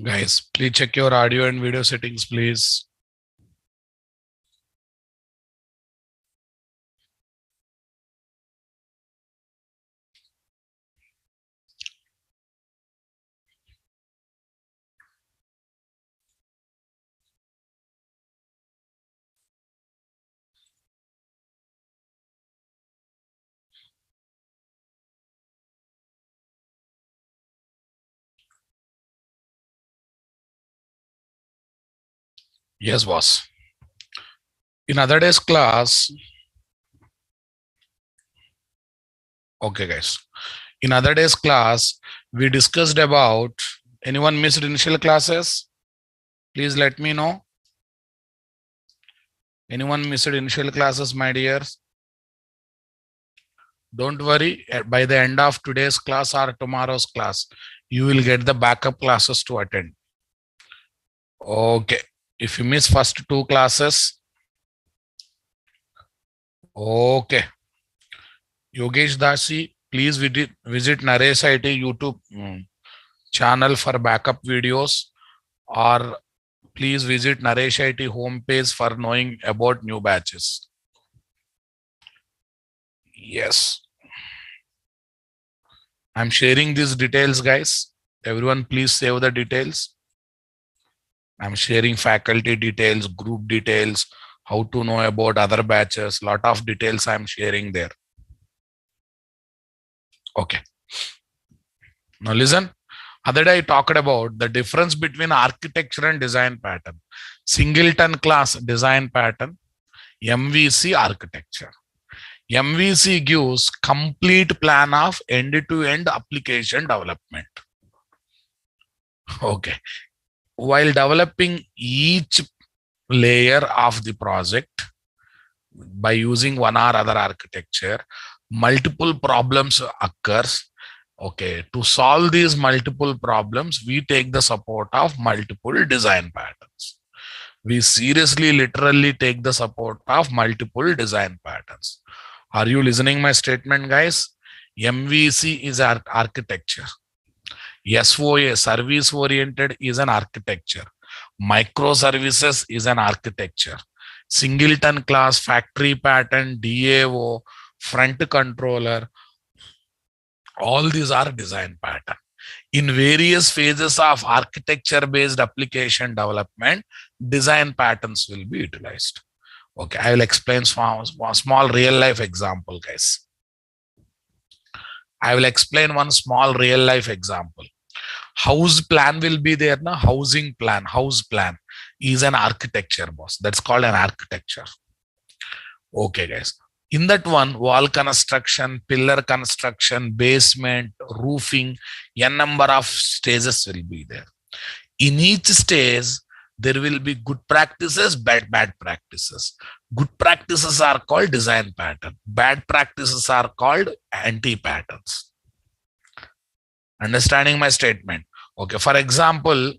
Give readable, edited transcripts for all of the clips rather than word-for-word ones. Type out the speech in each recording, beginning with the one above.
Guys, please check your audio and video settings, please. Yes, boss. In other day's class, okay, guys. In other day's class, we discussed about anyone missed initial classes? Please let me know. Anyone missed initial classes, my dears? Don't worry. By the end of today's class or tomorrow's class, you will get the backup classes to attend. Okay. If you miss first two classes, okay. Yogesh Dasi, please visit Naresh IT YouTube channel for backup videos, or please visit Naresh IT homepage for knowing about new batches. Yes. I'm sharing these details, guys. Everyone, please save the details. I'm sharing faculty details, group details, how to know about other batches, lot of details I'm sharing there. Okay. Now listen. Other day I talked about the difference between architecture and design pattern. Singleton class design pattern, MVC architecture. MVC gives complete plan of end-to-end application development. Okay. While developing each layer of the project by using one or other architecture, multiple problems occurs. Okay, to solve these multiple problems, we take the support of multiple design patterns. We seriously, literally take the support of multiple design patterns. Are you listening my statement, guys? MVC is our architecture. SOA, service oriented, is an architecture. Microservices is an architecture. Singleton class, factory pattern, DAO, front controller, all these are design pattern. In various phases of architecture based application development, design patterns will be utilized. Okay, I will explain one small real life example, guys. I will explain one small real life example. House plan will be there now. Housing plan, house plan is an architecture, boss. That's called an architecture. Okay, guys. In that one, wall construction, pillar construction, basement, roofing, a number of stages will be there. In each stage, there will be good practices, bad practices. Good practices are called design pattern. Bad practices are called anti patterns. Understanding my statement? Okay. For example,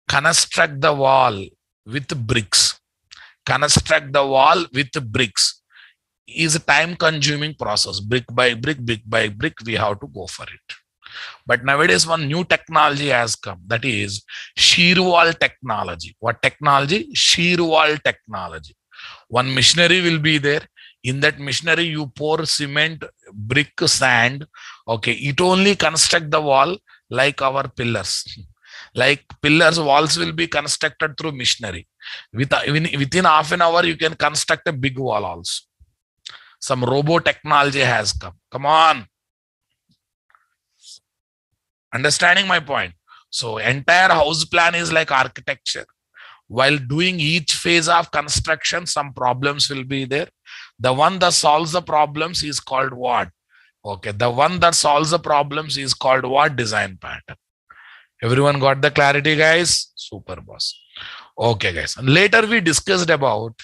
construct the wall with bricks. Construct the wall with bricks is a time consuming process. Brick by brick, we have to go for it. But nowadays, one new technology has come, that is shear wall technology. What technology? Shear wall technology. One machinery will be there. In that machinery, you pour cement, brick, sand. Okay, it only construct the wall like our pillars. Like pillars, walls will be constructed through machinery. Within half an hour, you can construct a big wall also. Some robo technology has come. Come on. Understanding my point? So entire house plan is like architecture. While doing each phase of construction, some problems will be there. The one that solves the problems is called what? Okay, the one that solves the problems is called what? Design pattern. Everyone got the clarity, guys? Super, boss. Okay, guys. And later we discussed about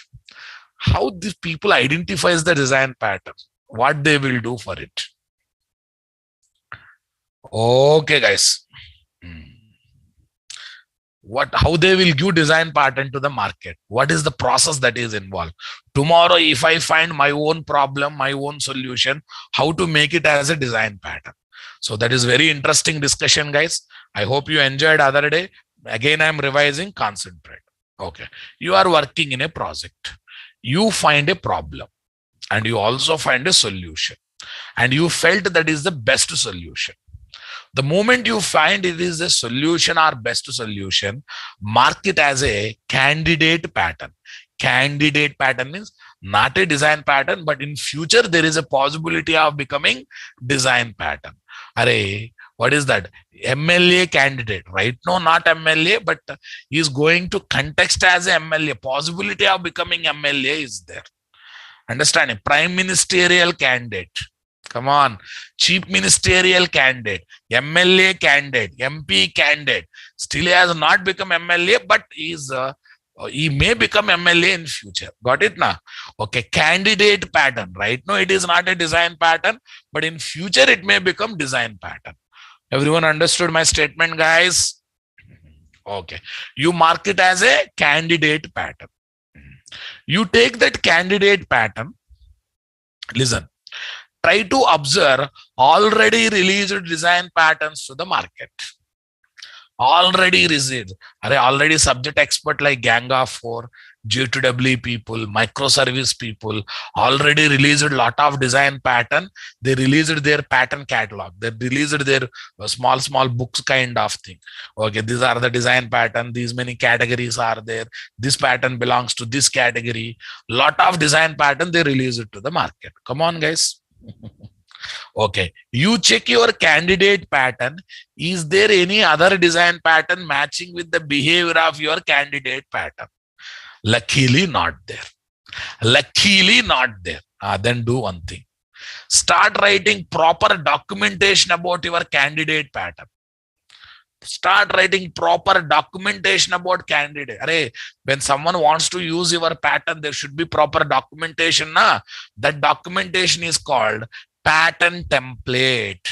how these people identifies the design pattern, what they will do for it. Okay, guys. How they will give design pattern to the market. What is the process that is involved? Tomorrow, if I find my own problem, my own solution, how to make it as a design pattern. So that is very interesting discussion, guys. I hope you enjoyed other day. Again, I'm revising, concentrate. Okay. You are working in a project. You find a problem and you also find a solution. And you felt that is the best solution. The moment you find it is a solution or best solution, mark it as a candidate pattern. Candidate pattern means not a design pattern, but in future there is a possibility of becoming design pattern. Array, what is that? MLA candidate, right? No, not MLA, but he is going to context as a MLA. Possibility of becoming MLA is there. Understand? Prime ministerial candidate. Come on. Chief ministerial candidate, MLA candidate, MP candidate. Still he has not become MLA, but he may become MLA in future. Got it now? Okay. Candidate pattern, right? No, it is not a design pattern, but in future it may become design pattern. Everyone understood my statement, guys? Okay. You mark it as a candidate pattern. You take that candidate pattern. Listen. Try to observe already released design patterns to the market. Already released. Already subject expert like Gang of 4, G2W people, microservice people already released a lot of design pattern. They released their pattern catalog. They released their small books kind of thing. Okay, these are the design pattern. These many categories are there. This pattern belongs to this category. Lot of design pattern they released it to the market. Come on, guys. Okay, you check your candidate pattern. Is there any other design pattern matching with the behavior of your candidate pattern? Luckily not there. Luckily not there. Then do one thing. Start writing proper documentation about your candidate pattern. Start writing proper documentation about candidate. Array, when someone wants to use your pattern, there should be proper documentation. That documentation is called pattern template.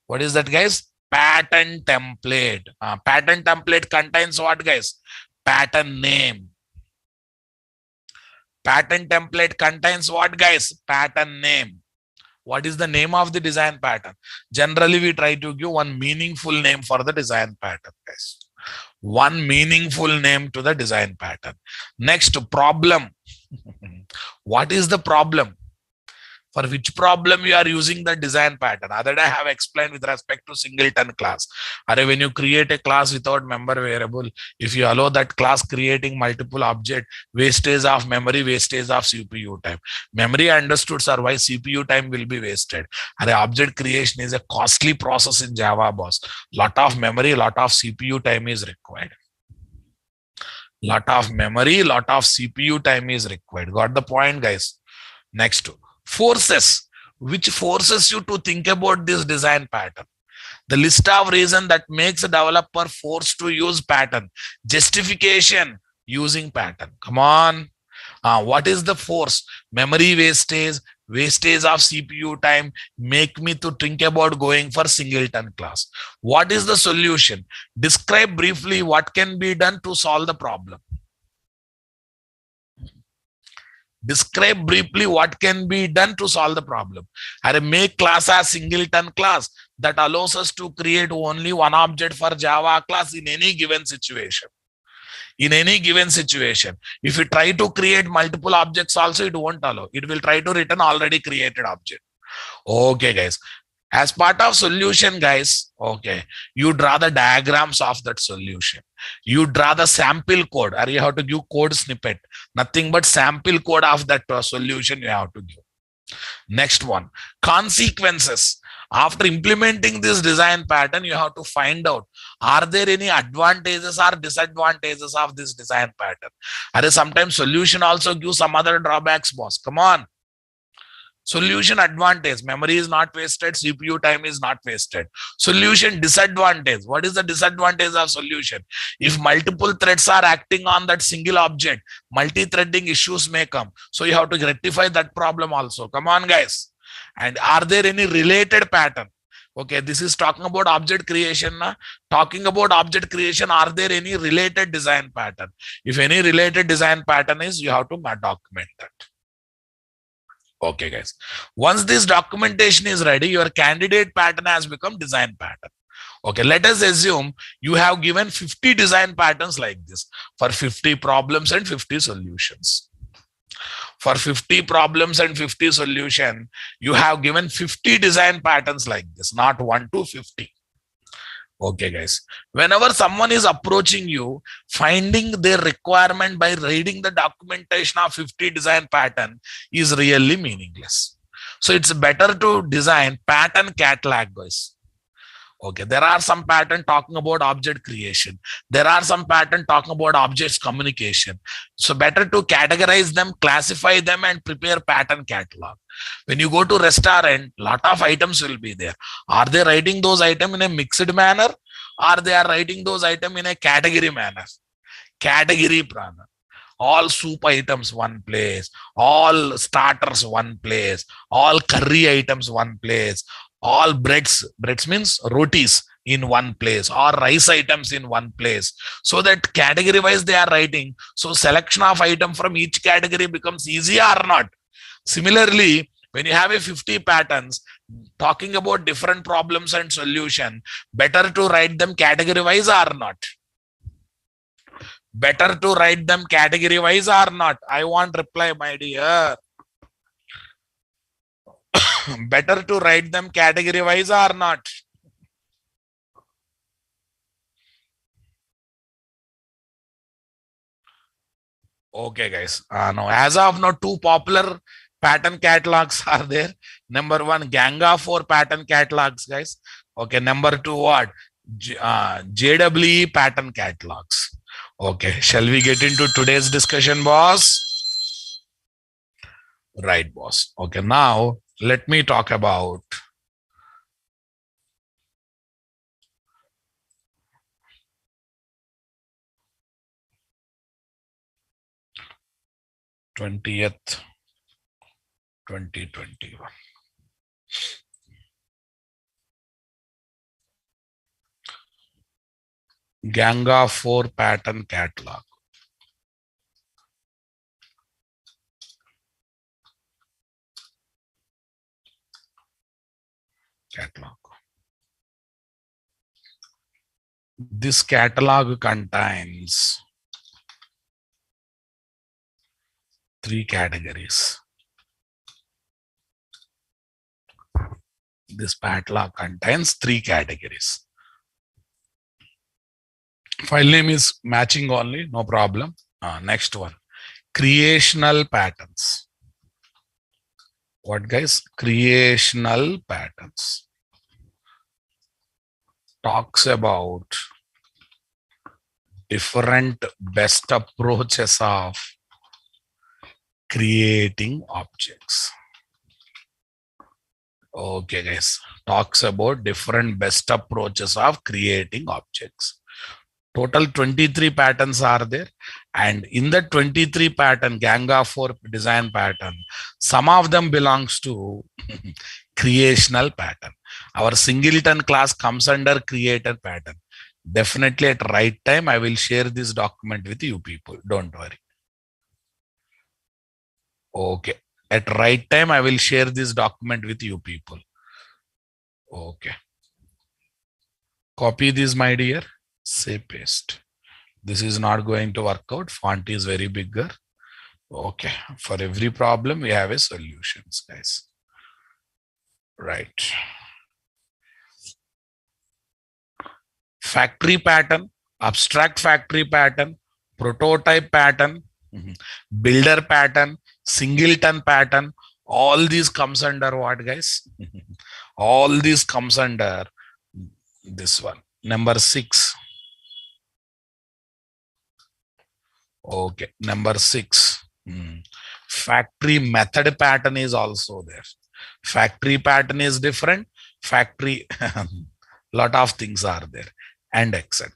What is that, guys? Pattern template. Pattern template contains what, guys? Pattern name. Pattern template contains what, guys? Pattern name. What is the name of the design pattern? Generally, we try to give one meaningful name for the design pattern, guys. One meaningful name to the design pattern. Next, problem. What is the problem? For which problem you are using the design pattern? Other day I have explained with respect to singleton class. When you create a class without member variable, if you allow that class creating multiple object, wastage of memory, wastage of CPU time. Memory understood, sir, why CPU time will be wasted. Object creation is a costly process in Java, boss. Lot of memory, lot of CPU time is required. Lot of memory, lot of CPU time is required. Got the point, guys? Next. Forces. Which forces you to think about this design pattern? The list of reasons that makes a developer forced to use pattern. Justification using pattern. Come on. What is the force? Memory wastage, wastage of CPU time make me to think about going for singleton class. What is the solution? Describe briefly what can be done to solve the problem. Describe briefly what can be done to solve the problem. Make class as singleton class that allows us to create only one object for Java class in any given situation. In any given situation. If you try to create multiple objects also, it won't allow. It will try to return already created object. Okay, guys. As part of solution, guys, okay, you draw the diagrams of that solution. You draw the sample code, or you have to give code snippet. Nothing but sample code of that solution you have to give. Next one, consequences. After implementing this design pattern, you have to find out, are there any advantages or disadvantages of this design pattern? Sometimes solution also gives some other drawbacks, boss. Come on. Solution advantage, memory is not wasted, CPU time is not wasted. Solution disadvantage, what is the disadvantage of solution? If multiple threads are acting on that single object, multi-threading issues may come. So you have to rectify that problem also. Come on, guys. And are there any related pattern? Okay, this is talking about object creation. Talking about object creation, are there any related design pattern? If any related design pattern is, you have to document that. Okay, guys. Once this documentation is ready, your candidate pattern has become design pattern. Okay, let us assume you have given 50 design patterns like this for 50 problems and 50 solutions. For 50 problems and 50 solution, you have given 50 design patterns like this, not 1 to 50. Okay, guys. Whenever someone is approaching you, finding their requirement by reading the documentation of 50 design pattern is really meaningless. So it's better to design pattern catalog, guys. Okay, there are some pattern talking about object creation. There are some pattern talking about objects communication. So better to categorize them, classify them, and prepare pattern catalog. When you go to restaurant, lot of items will be there. Are they writing those items in a mixed manner? Or they are writing those items in a category manner? Category prana. All soup items one place, all starters one place, all curry items one place, all breads means rotis in one place, or rice items in one place. So that category wise they are writing. So selection of item from each category becomes easier or not. Similarly, when you have a 50 patterns talking about different problems and solution, better to write them category wise or not? Better to write them category wise or not? I want reply, my dear. Better to write them category wise or not? Okay, guys. Now, as of now, two popular pattern catalogs are there. Number one, Ganga 4 pattern catalogs, guys. Okay, number two, what? JWE pattern catalogs. Okay, shall we get into today's discussion, boss? Right, boss. Okay, now let me talk about #20th, 2021. Ganga 4 pattern catalog. This catalog contains 3 categories. This catalog contains 3 categories. File name is matching only, no problem. Next one, creational patterns. What, guys? Creational patterns. Talks about different best approaches of creating objects. Okay, guys. Talks about different best approaches of creating objects. Total 23 patterns are there. And in the 23 pattern, Ganga 4 design pattern, some of them belongs to creational pattern. Our singleton class comes under creator pattern. Definitely at right time, I will share this document with you people. Don't worry. Okay. At right time, I will share this document with you people. Okay. Copy this, my dear. Say paste. This is not going to work out. Font is very bigger. Okay. For every problem, we have a solutions, guys. Right. Factory pattern, abstract factory pattern, prototype pattern, builder pattern, singleton pattern. All these comes under what, guys? All these comes under this one. Number 6. Okay. Number 6. Factory method pattern is also there. Factory pattern is different. Factory, lot of things are there, and etc.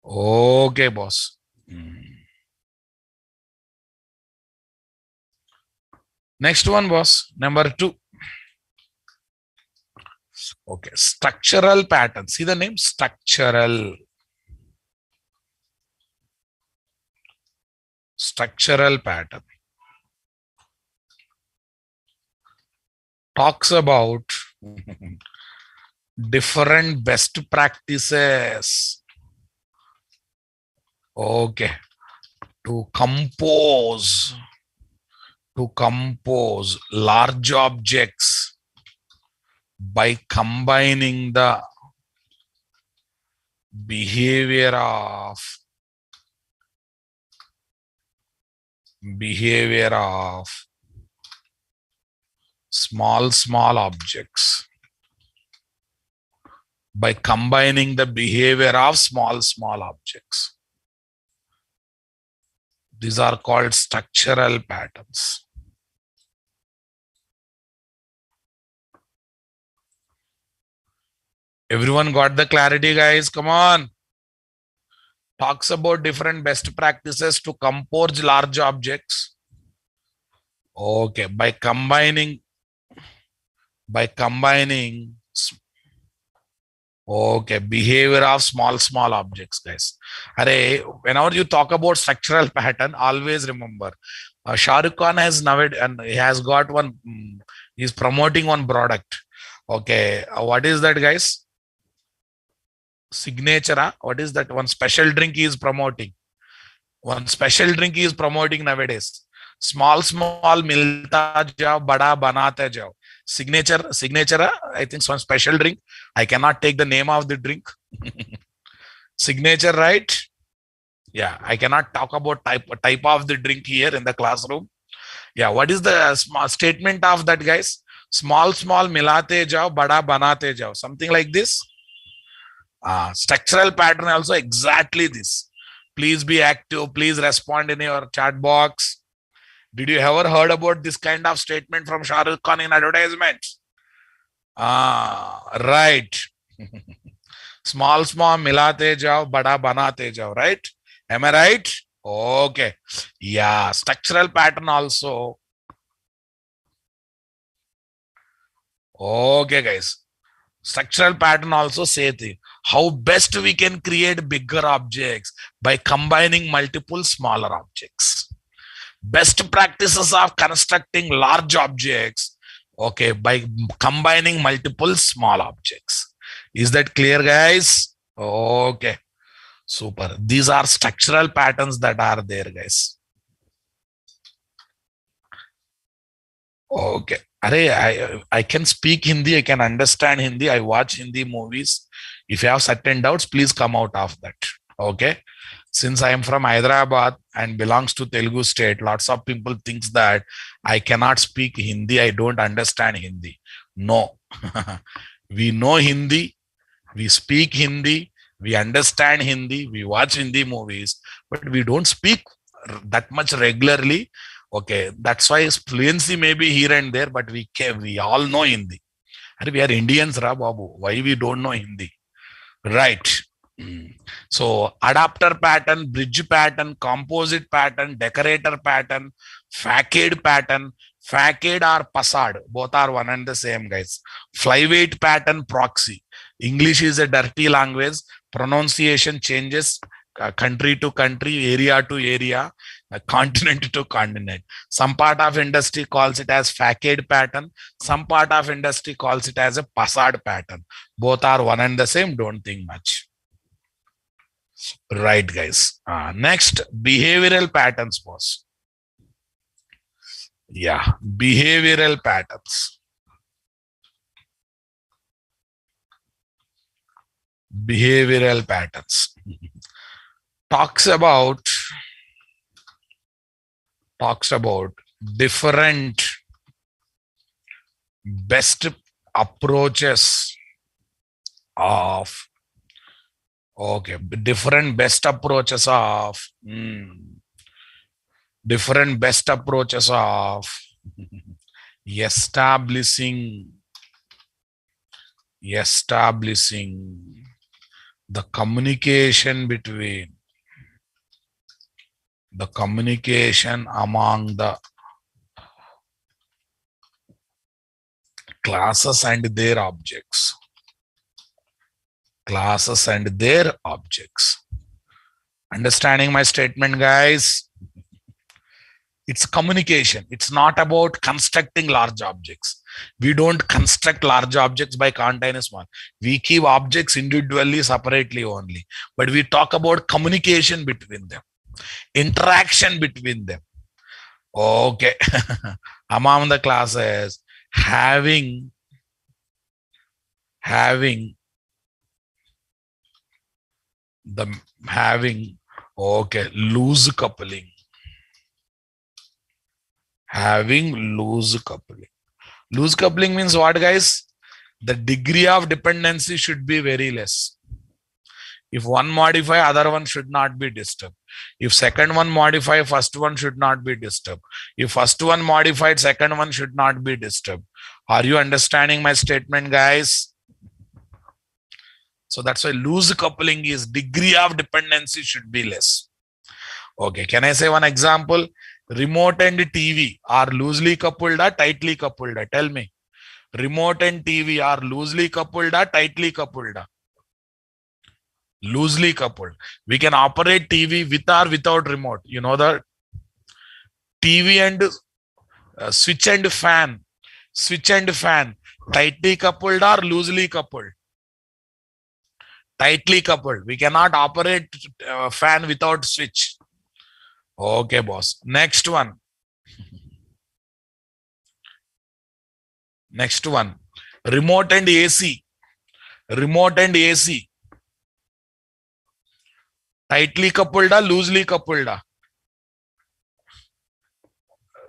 Okay, boss. Next one, boss. Number 2. Okay, structural pattern. See the name? Structural. Structural pattern. talks about different best practices. Okay. To compose large objects by combining the behavior of small objects, by combining the behavior of small objects. These are called structural patterns. Everyone got the clarity, guys? Come on. Talks about different best practices to compose large objects. Okay, by combining okay, behavior of small objects, guys. Array, whenever you talk about structural pattern, always remember Shah Rukh Khan has nowadays, and he has got one, he's promoting one product. Okay, what is that, guys? Signature. What is that? One special drink he is promoting. One special drink he is promoting nowadays. Small milta jao, bada banate jao. Signature. I think some special drink. I cannot take the name of the drink. Signature, right? Yeah, I cannot talk about type of the drink here in the classroom. Yeah, what is the statement of that, guys? Small milate jao, bada banate jao. Something like this. Structural pattern also exactly this. Please be active. Please respond in your chat box. Did you ever heard about this kind of statement from Shah Rukh Khan in advertisements? Right. Small milate jao, bada banate jao, right? Am I right? Okay. Yeah, structural pattern also. Okay, guys. Structural pattern also say how best we can create bigger objects by combining multiple smaller objects. Best practices of constructing large objects, okay, by combining multiple small objects. Is that clear, guys? Okay, super. These are structural patterns that are there, guys. Okay. I can speak Hindi, I can understand Hindi, I watch Hindi movies. If you have certain doubts, please come out of that. Okay. Since I am from Hyderabad and belongs to Telugu state, lots of people thinks that I cannot speak Hindi, I don't understand Hindi. No. We know Hindi, we speak Hindi, we understand Hindi, we watch Hindi movies, but we don't speak that much regularly. Okay, that's why fluency may be here and there, but we all know Hindi. And we are Indians, Ra Babu. Why we don't know Hindi? Right. So adapter pattern, bridge pattern, composite pattern, decorator pattern, facade pattern, facade or facade, both are one and the same, guys. Flyweight pattern, proxy. English is a dirty language. Pronunciation changes country to country, area to area, continent to continent. Some part of industry calls it as facade pattern. Some part of industry calls it as a facade pattern. Both are one and the same. Don't think much. Right, guys. Next, behavioral patterns, boss. Yeah, behavioral patterns. Behavioral patterns. Talks about different best approaches of different best approaches of establishing the communication among the classes and their objects. Understanding my statement, guys? It's communication. It's not about constructing large objects. We don't construct large objects by containing small. We keep objects individually, separately only. But we talk about communication between them, interaction between them. Okay. Among the classes, having the having okay loose coupling. Having loose coupling. Loose coupling means what, guys? The degree of dependency should be very less. If one modify, other one should not be disturbed. If second one modify, first one should not be disturbed. If first one modified, second one should not be disturbed. Are you understanding my statement, guys? So that's why loose coupling is degree of dependency should be less. Okay, can I say one example? Remote and TV are loosely coupled or tightly coupled? Tell me. Remote and TV are loosely coupled or tightly coupled? Loosely coupled. We can operate TV with or without remote. You know the TV and switch and fan. Switch and fan. Tightly coupled or loosely coupled? Tightly coupled. We cannot operate fan without switch. Okay, boss. Next one. Next one. Remote and AC. Remote and AC. Tightly coupled or loosely coupled?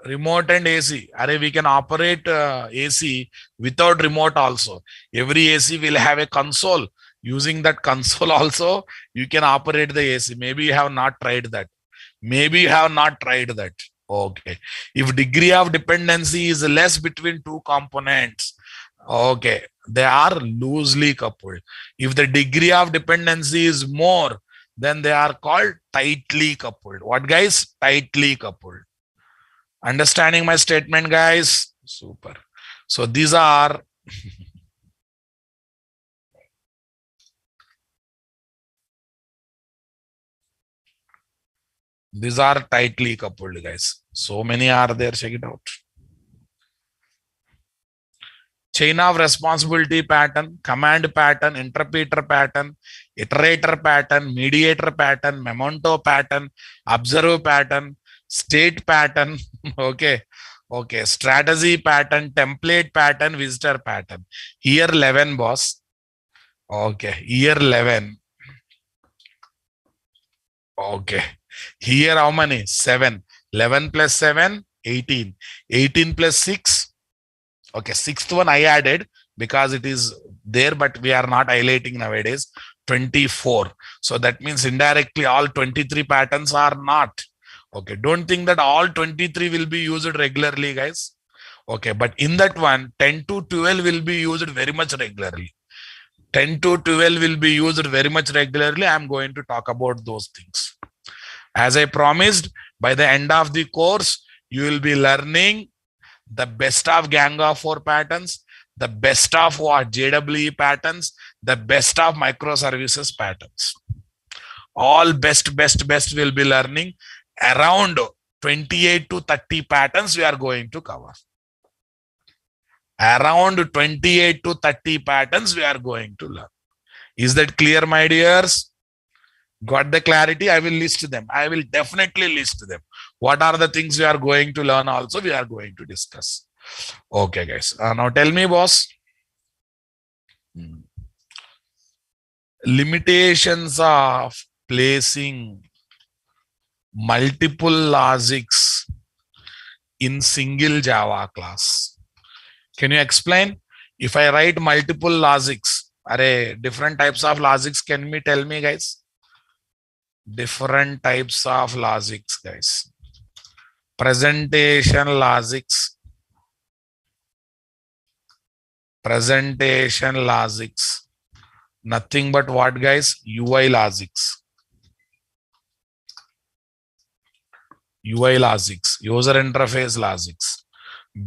Remote and AC. We can operate AC without remote also. Every AC will have a console. Using that console also, you can operate the AC. Maybe you have not tried that. Maybe you have not tried that. Okay. If degree of dependency is less between two components, okay, they are loosely coupled. If the degree of dependency is more, then they are called tightly coupled. What, guys? Tightly coupled. Understanding my statement, guys? Super. So these are these are tightly coupled, guys. So many are there. Check it out. Chain of responsibility pattern, command pattern, interpreter pattern, iterator pattern, mediator pattern, memento pattern, observe pattern, state pattern. Okay. Okay. Strategy pattern, template pattern, visitor pattern. Here 11, boss. Okay. Here 11. Okay. Here how many? 7. 11 plus 7, 18. 18 plus 6. Okay. Sixth one I added because it is there, but we are not highlighting nowadays. 24. So that means indirectly all 23 patterns are not. Okay. Don't think that all 23 will be used regularly, guys. Okay. But in that one, 10 to 12 will be used very much regularly. 10 to 12 will be used very much regularly. I'm going to talk about those things. As I promised, by the end of the course, you will be learning the best of gang of 4 patterns, the best of what JWE patterns, the best of microservices patterns. All best will be learning. Around 28 to 30 patterns we are going to cover. Around 28 to 30 patterns we are going to learn. Is that clear, my dears? Got the clarity? I will list them. I will definitely list them. What are the things we are going to learn also? We are going to discuss. Okay, guys. Now tell me, boss. Limitations of placing multiple logics in single Java class. Can you explain? If I write multiple logics, different types of logics, can you tell me, guys? Different types of logics, guys. Presentation logics. Presentation logics. Nothing but what, guys? UI logics. UI logics. User interface logics.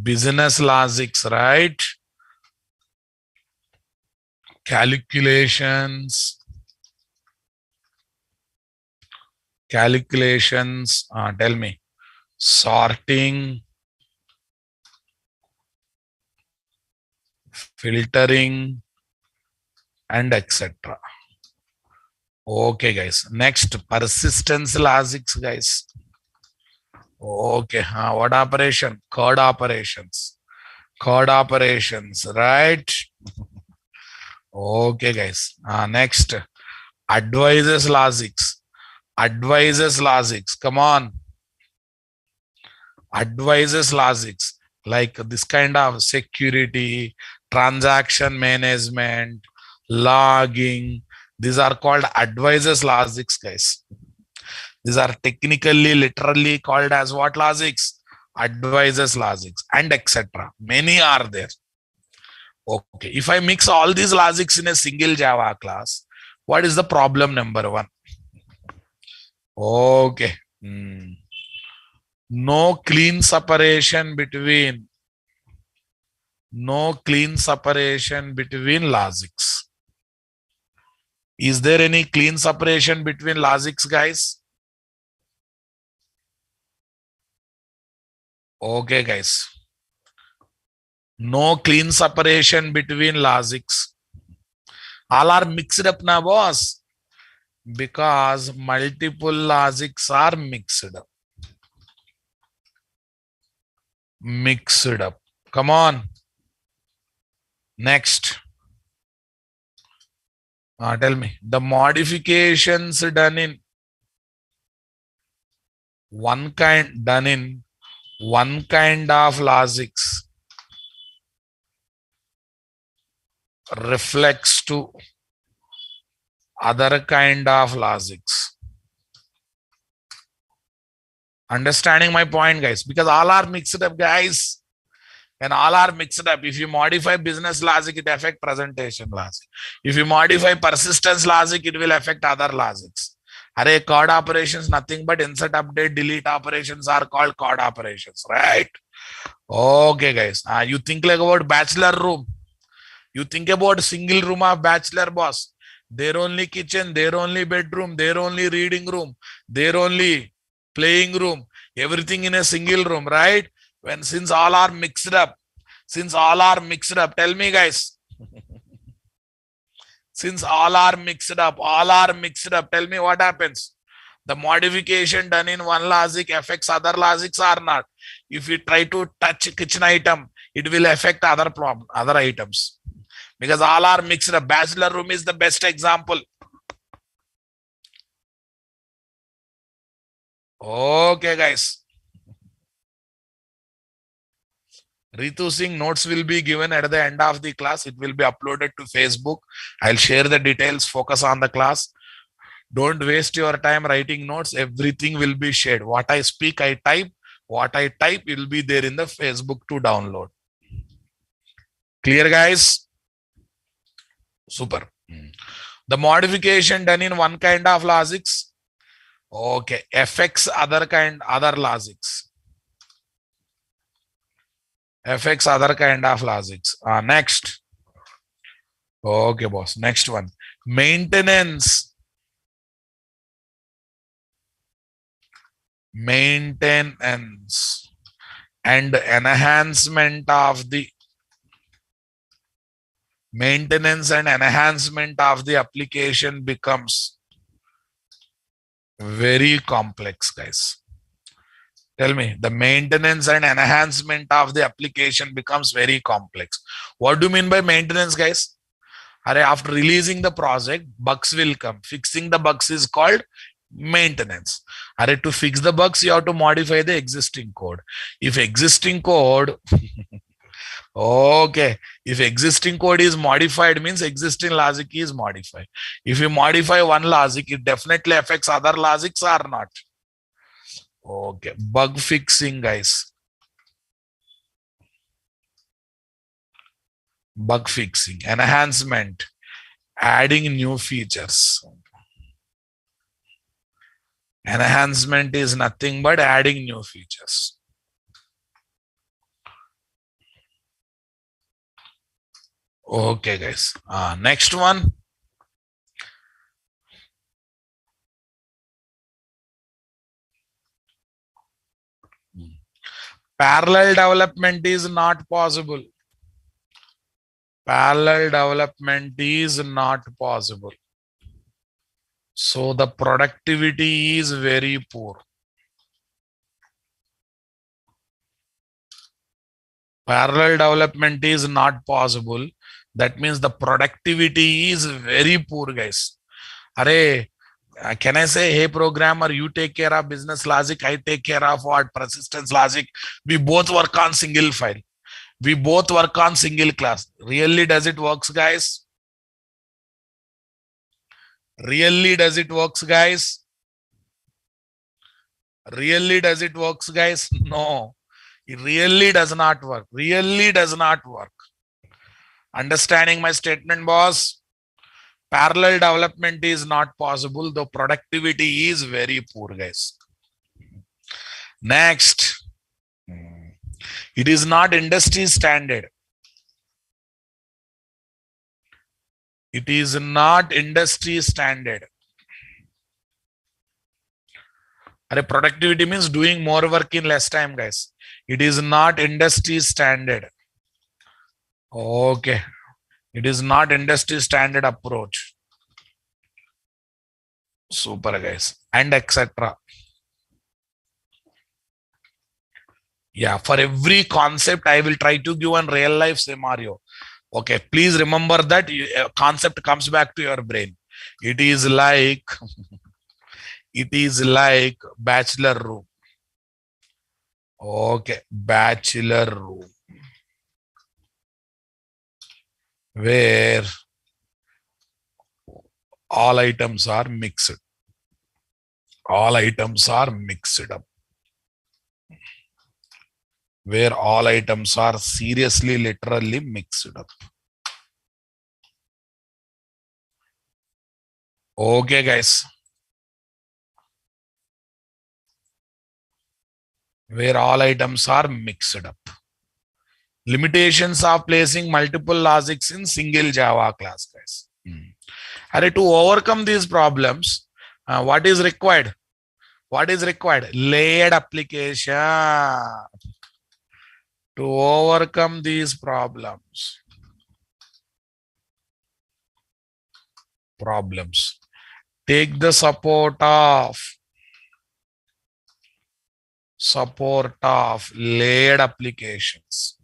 Business logics, right? Calculations. Tell me. sorting, filtering, and etc. Okay, guys. Next, persistence logics, guys. Okay, what operation? Chord operations. Chord operations, right? Okay, guys. Next, advisors logics. Advisors logics. Come on. Advisors logics. Like this kind of security, transaction management, logging. These are called advisors logics, guys. These are technically, literally called as what logics? Advisors logics and etc. Many are there. Okay. If I mix all these logics in a single Java class, what is the problem number one? Okay. No clean separation between logics. Is there any clean separation between logics, guys? Okay, guys. No clean separation between logics. All are mixed up now, boss. Because multiple logics are mixed up. Mixed up. Come on. Next. Tell me. The modifications done in one kind of logics reflects to other kind of logics. Understanding my point, guys? Because all are mixed up, guys. And all are mixed up. If you modify business logic, it affects presentation logic. If you modify persistence logic, it will affect other logics. Array chord operations, nothing but insert, update, delete operations are called chord operations, right? Okay, guys. You think like about bachelor room. You think about single room of bachelor, boss. Their only kitchen, their only bedroom, their only reading room, their only playing room, everything in a single room, right? Since all are mixed up, tell me, guys. Since all are mixed up, tell me what happens. The modification done in one logic affects other logics or not. If you try to touch kitchen item, it will affect other items. Because all are mixed up. Bachelor room is the best example. Okay, guys. Ritu Singh notes will be given at the end of the class. It will be uploaded to Facebook. I'll share the details. Focus on the class. Don't waste your time writing notes. Everything will be shared. What I speak, I type. What I type will be there in the Facebook to download. Clear, guys? Super. The modification done in one kind of logics, okay, affects other logics. Affects other kind of logics. Next. Okay, boss. Next one. Maintenance and enhancement of the application becomes very complex, guys. Tell me, the maintenance and enhancement of the application becomes very complex. What do you mean by maintenance, guys? After releasing the project, bugs will come. Fixing the bugs is called maintenance. To fix the bugs, you have to modify the existing code. If existing code Okay. If existing code is modified, means existing logic is modified. If you modify one logic, it definitely affects other logics or not. Okay. Bug fixing, guys. Bug fixing. Enhancement. Adding new features. Enhancement is nothing but adding new features. Okay, guys. Next one. Parallel development is not possible. Parallel development is not possible. So the productivity is very poor. Parallel development is not possible. That means the productivity is very poor, guys. Array, can I say, hey programmer, you take care of business logic, I take care of what? Persistence logic. We both work on single file. We both work on single class. Really does it works, guys? Really does it works, guys? Really does it works, guys? No. It really does not work. Really does not work. Understanding my statement, boss? Parallel development is not possible, though productivity is very poor, guys. Next, it is not industry standard. It is not industry standard. Productivity means doing more work in less time, guys. It is not industry standard. Okay. It is not industry standard approach. Super, guys. And etc. Yeah, for every concept, I will try to give a real life scenario. Okay, please remember that concept comes back to your brain. It is like bachelor room. Okay, bachelor room, where all items are mixed. All items are mixed up. Where all items are seriously, literally mixed up. Okay, guys. Where all items are mixed up. Limitations of placing multiple logics in single Java class, guys. To overcome these problems, what is required? What is required? Layered application. To overcome these problems. Take the support of layered applications.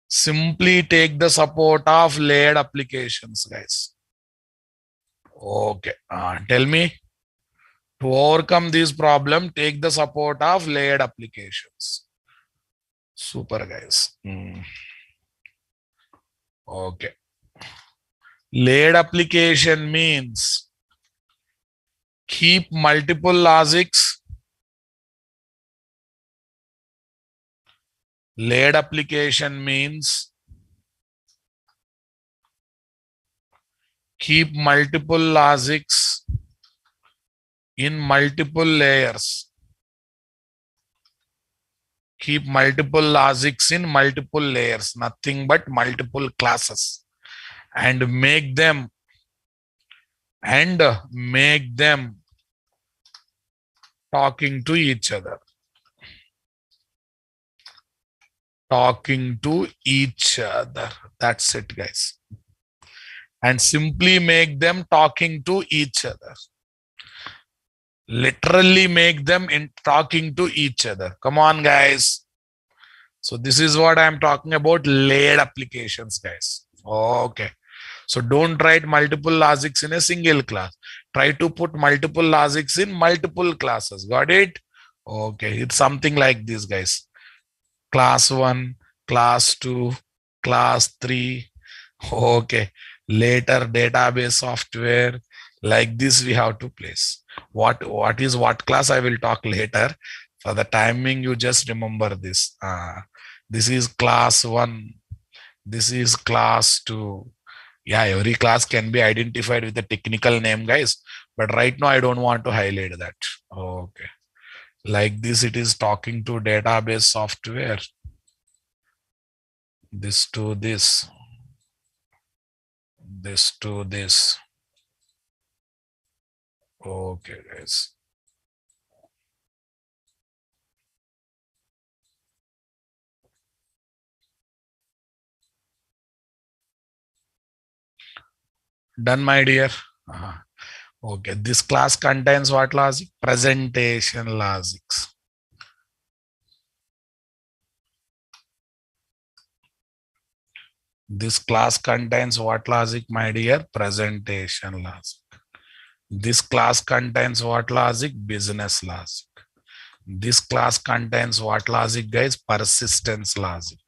Simply take the support of layered applications, guys. Okay. Tell me. To overcome this problem, take the support of layered applications. Super, guys. Okay. Layered application means keep multiple logics. Layered application means keep multiple logics in multiple layers. Keep multiple logics in multiple layers, nothing but multiple classes, and make them talking to each other. Talking to each other. That's it, guys. And simply make them talking to each other. Literally make them talking to each other. Come on, guys. So this is what I'm talking about, layered applications, guys. Okay. So don't write multiple logics in a single class. Try to put multiple logics in multiple classes. Got it? Okay. It's something like this, guys. Class 1, class 2, class 3. Okay. Later database software. Like this we have to place. What is what class I will talk later. For the timing, you just remember this. This is class 1. This is class 2. Yeah, every class can be identified with a technical name, guys. But right now, I don't want to highlight that. Okay. Like this, it is talking to database software. This to this. This to this. Okay, guys. Done, my dear. Okay, this class contains what logic? Presentation logics. This class contains what logic, my dear? Presentation logic. This class contains what logic? Business logic. This class contains what logic, guys? Persistence logic.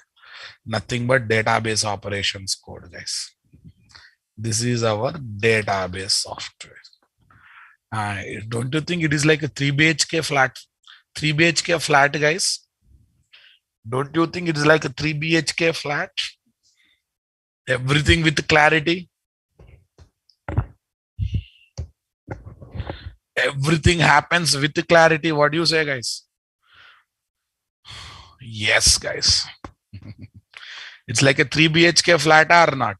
Nothing but database operations code, guys. This is our database software. Don't you think it is like a 3 BHK flat? 3 BHK flat, guys? Don't you think it is like a 3 BHK flat? Everything with clarity. Everything happens with clarity. What do you say, guys? Yes, guys. It's like a 3 BHK flat or not?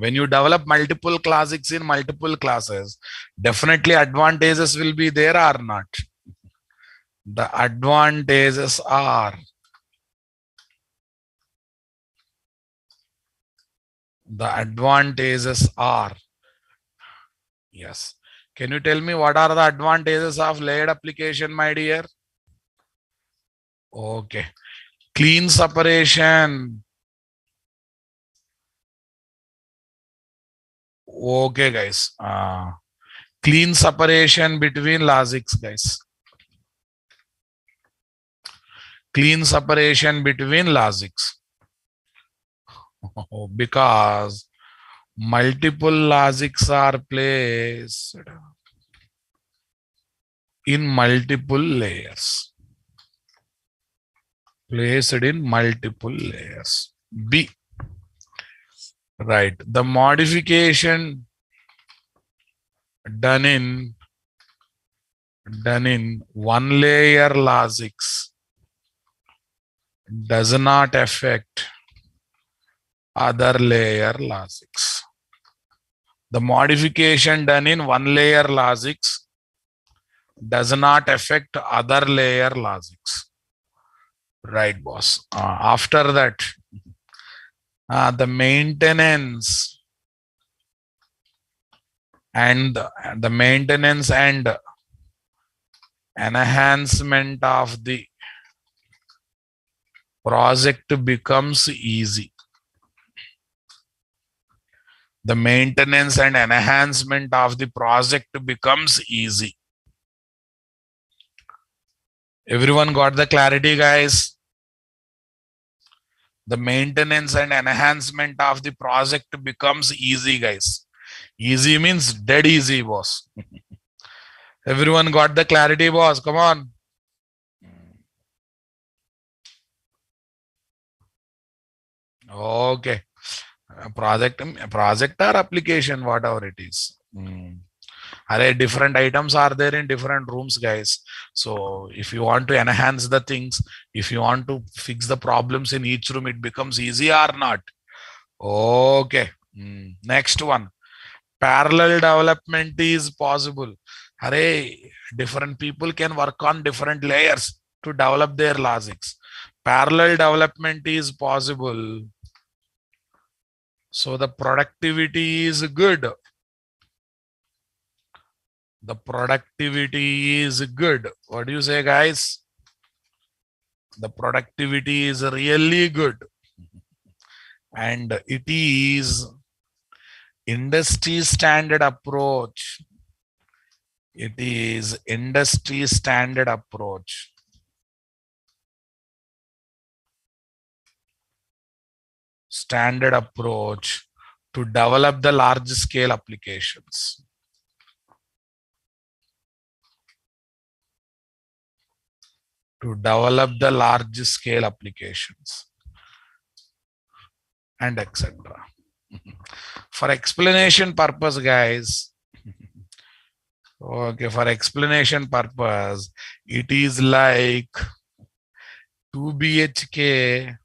When you develop multiple classics in multiple classes, definitely advantages will be there or not? The advantages are yes. Can you tell me what are the advantages of layered application, my dear? Okay. Clean separation. Okay, guys. Clean separation between logics, guys. Clean separation between logics. Because multiple logics are placed in multiple layers. Placed in multiple layers. B. Right. The modification done in one layer logics does not affect other layer logics. The modification done in one layer logics does not affect other layer logics. Right, boss. After that, the maintenance and enhancement of the project becomes easy. The maintenance and enhancement of the project becomes easy. Everyone got the clarity, guys? The maintenance and enhancement of the project becomes easy, guys. Easy means dead easy, boss. Everyone got the clarity, boss? Come on. Okay. Project or application, whatever it is. Different items are there in different rooms, guys. So if you want to enhance the things, if you want to fix the problems in each room, it becomes easy or not? Okay. Next one. Parallel development is possible. Different people can work on different layers to develop their logics. Parallel development is possible. So the productivity is good. The productivity is good. What do you say, guys? The productivity is really good. And it is industry standard approach. It is industry standard approach. Standard approach to develop the large scale applications. To develop the large scale applications and etc. For explanation purpose, guys. Okay, for explanation purpose, it is like 2 BHK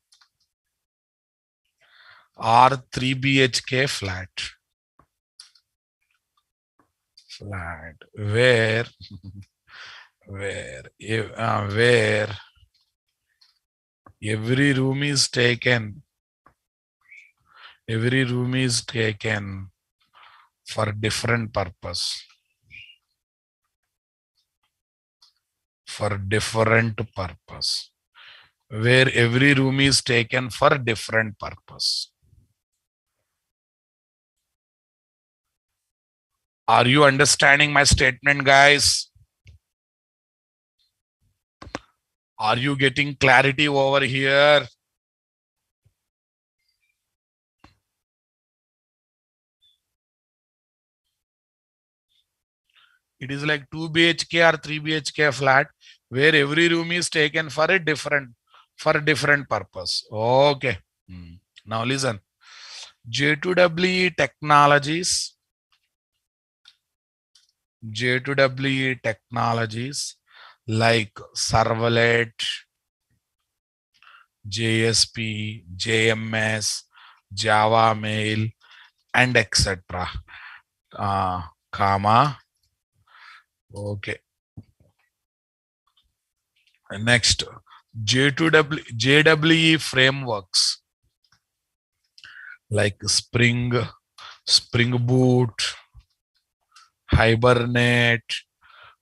or 3 BHK flat. Where every room is taken for different purpose. For different purpose. Where every room is taken for different purpose. Are you understanding my statement, guys? Are you getting clarity over here? It is like 2 BHK or 3 BHK flat where every room is taken for a different purpose. Okay. Now listen. J2WE technologies. J2WE technologies like servlet, JSP, JMS, Java Mail, and etc. Comma. Okay. Next, JWE frameworks like Spring Boot, Hibernate,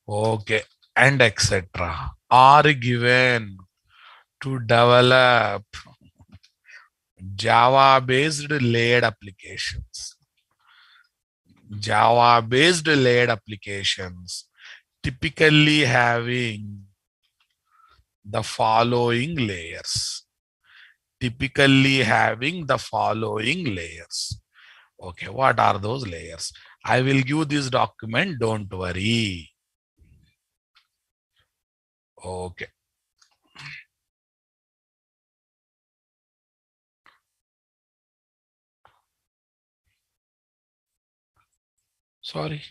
okay, and etc. are given to develop Java-based layered applications. Java-based layered applications typically having the following layers. Typically having the following layers. Okay, what are those layers? I will give this document, don't worry. Okay. Sorry.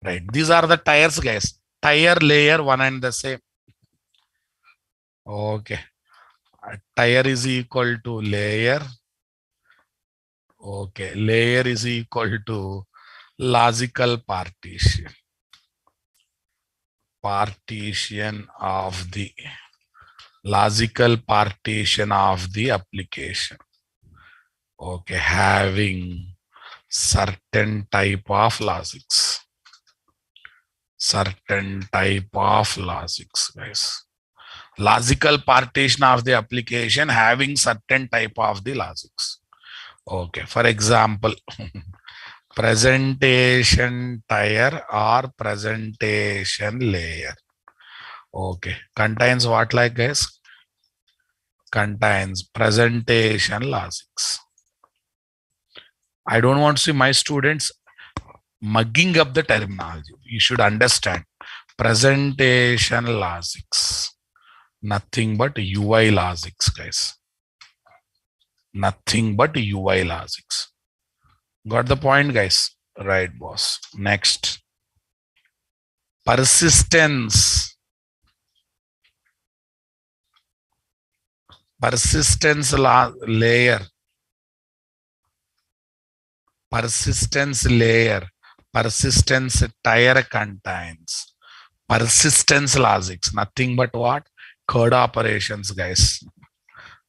Right. These are the tires, guys. Tire layer one and the same. Okay. Tire is equal to layer. Okay. Layer is equal to logical partition. Partition of the logical partition of the application. Okay. Having certain type of logics. Certain type of logics, guys. Logical partition of the application having certain type of the logics. Okay, for example, presentation tier or presentation layer. Okay, contains what, like, guys? Contains presentation logics. I don't want to see my students mugging up the terminology. You should understand presentation logics. Nothing but UI logics, guys. Nothing but UI logics. Got the point, guys? Right, boss. Next. Persistence. Persistence layer. Persistence layer. Persistence tier contains persistence logics. Nothing but what? Code operations, guys.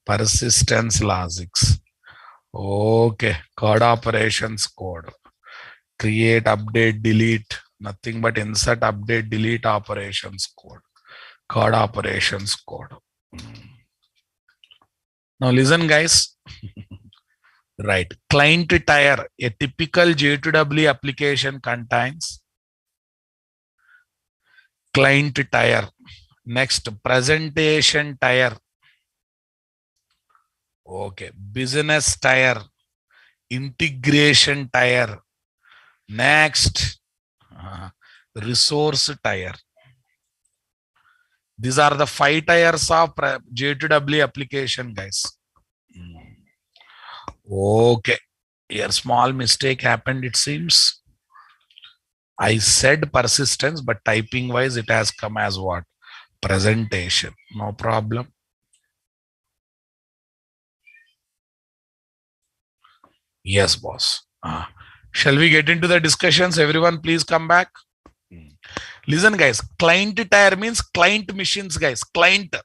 Persistence logics. Okay. Code operations code. Create, update, delete. Nothing but insert, update, delete operations code. Code operations code. Now listen, guys. Right. Client tier. A typical J2W application contains client tier. Next, presentation tier. Okay. Business tier. Integration tier. Next, resource tier. These are the 5 tiers of J2W application, guys. Okay. Here, small mistake happened, it seems. I said persistence, but typing wise, it has come as what? Presentation. No problem. Yes, boss. Shall we get into the discussions? Everyone, please come back. Listen guys, client tire means client machines guys, client.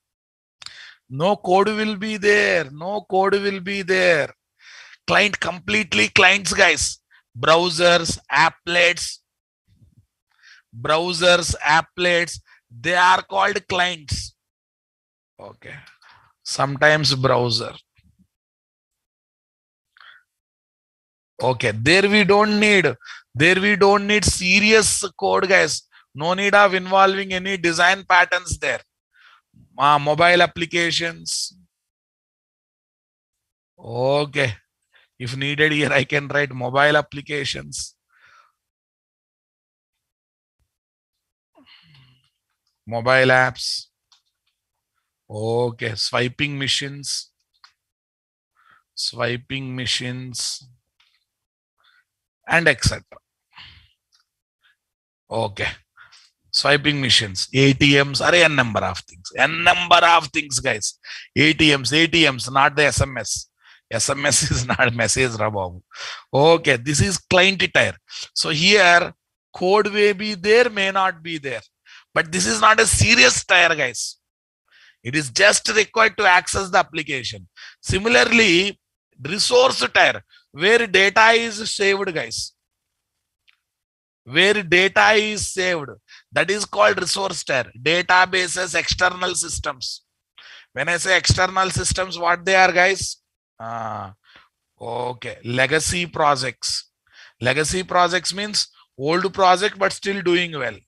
No code will be there, no code will be there. Client, completely clients guys. Browsers, applets, applets, they are called clients. Okay, sometimes browser. Okay, there we don't need serious code guys. No need of involving any design patterns there. Mobile applications. Okay, if needed here I can write mobile applications, mobile apps. Okay, swiping machines, and etc. Okay, swiping machines, ATMs, are n number of things, guys. ATMs, not the SMS. SMS is not message, Rababu. Okay, this is client tire. So here, code may be there, may not be there. But this is not a serious tire, guys. It is just required to access the application. Similarly, resource tire, where data is saved, guys. Where data is saved, that is called resource tire. Databases, external systems. When I say external systems, what they are, guys? Okay, legacy projects. Legacy projects means old project but still doing well.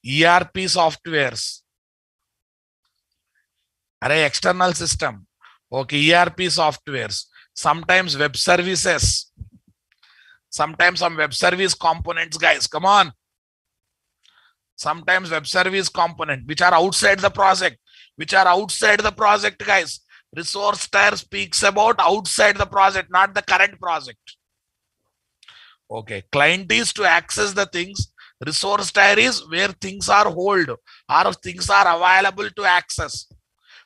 ERP softwares. Array external system. Okay, ERP softwares. Sometimes web services. Sometimes some web service components, guys. Come on. Sometimes web service component which are outside the project. Guys. Resource tire speaks about outside the project, not the current project. Okay, client is to access the things. Resource tire is where things are hold or things are available to access,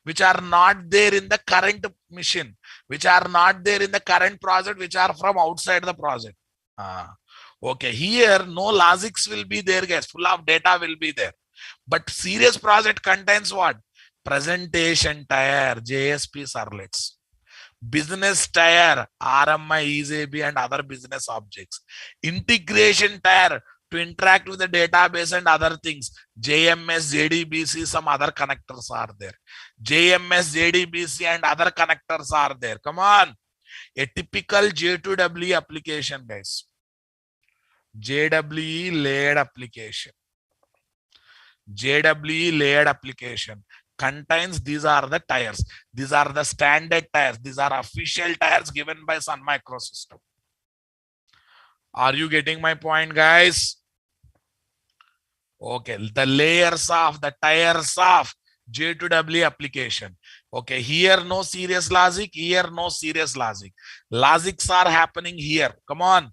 which are not there in the current mission, which are not there in the current project, which are from outside the project. Okay, here no logics will be there, guys. Full of data will be there. But serious project contains what? Presentation tire, JSP servlets. Business tire, RMI, EZB, and other business objects. Integration tire, to interact with the database and other things. JMS, JDBC, some other connectors are there. JMS, JDBC, and other connectors are there. Come on. A typical J2WE application, guys. JWE layered application. JWE layered application contains, these are the tires. These are the standard tires. These are official tires given by Sun Microsystem. Are you getting my point, guys? Okay, the layers of the tires of J2WE application. Okay, here no serious logic, here no serious logic. Logics are happening here. Come on.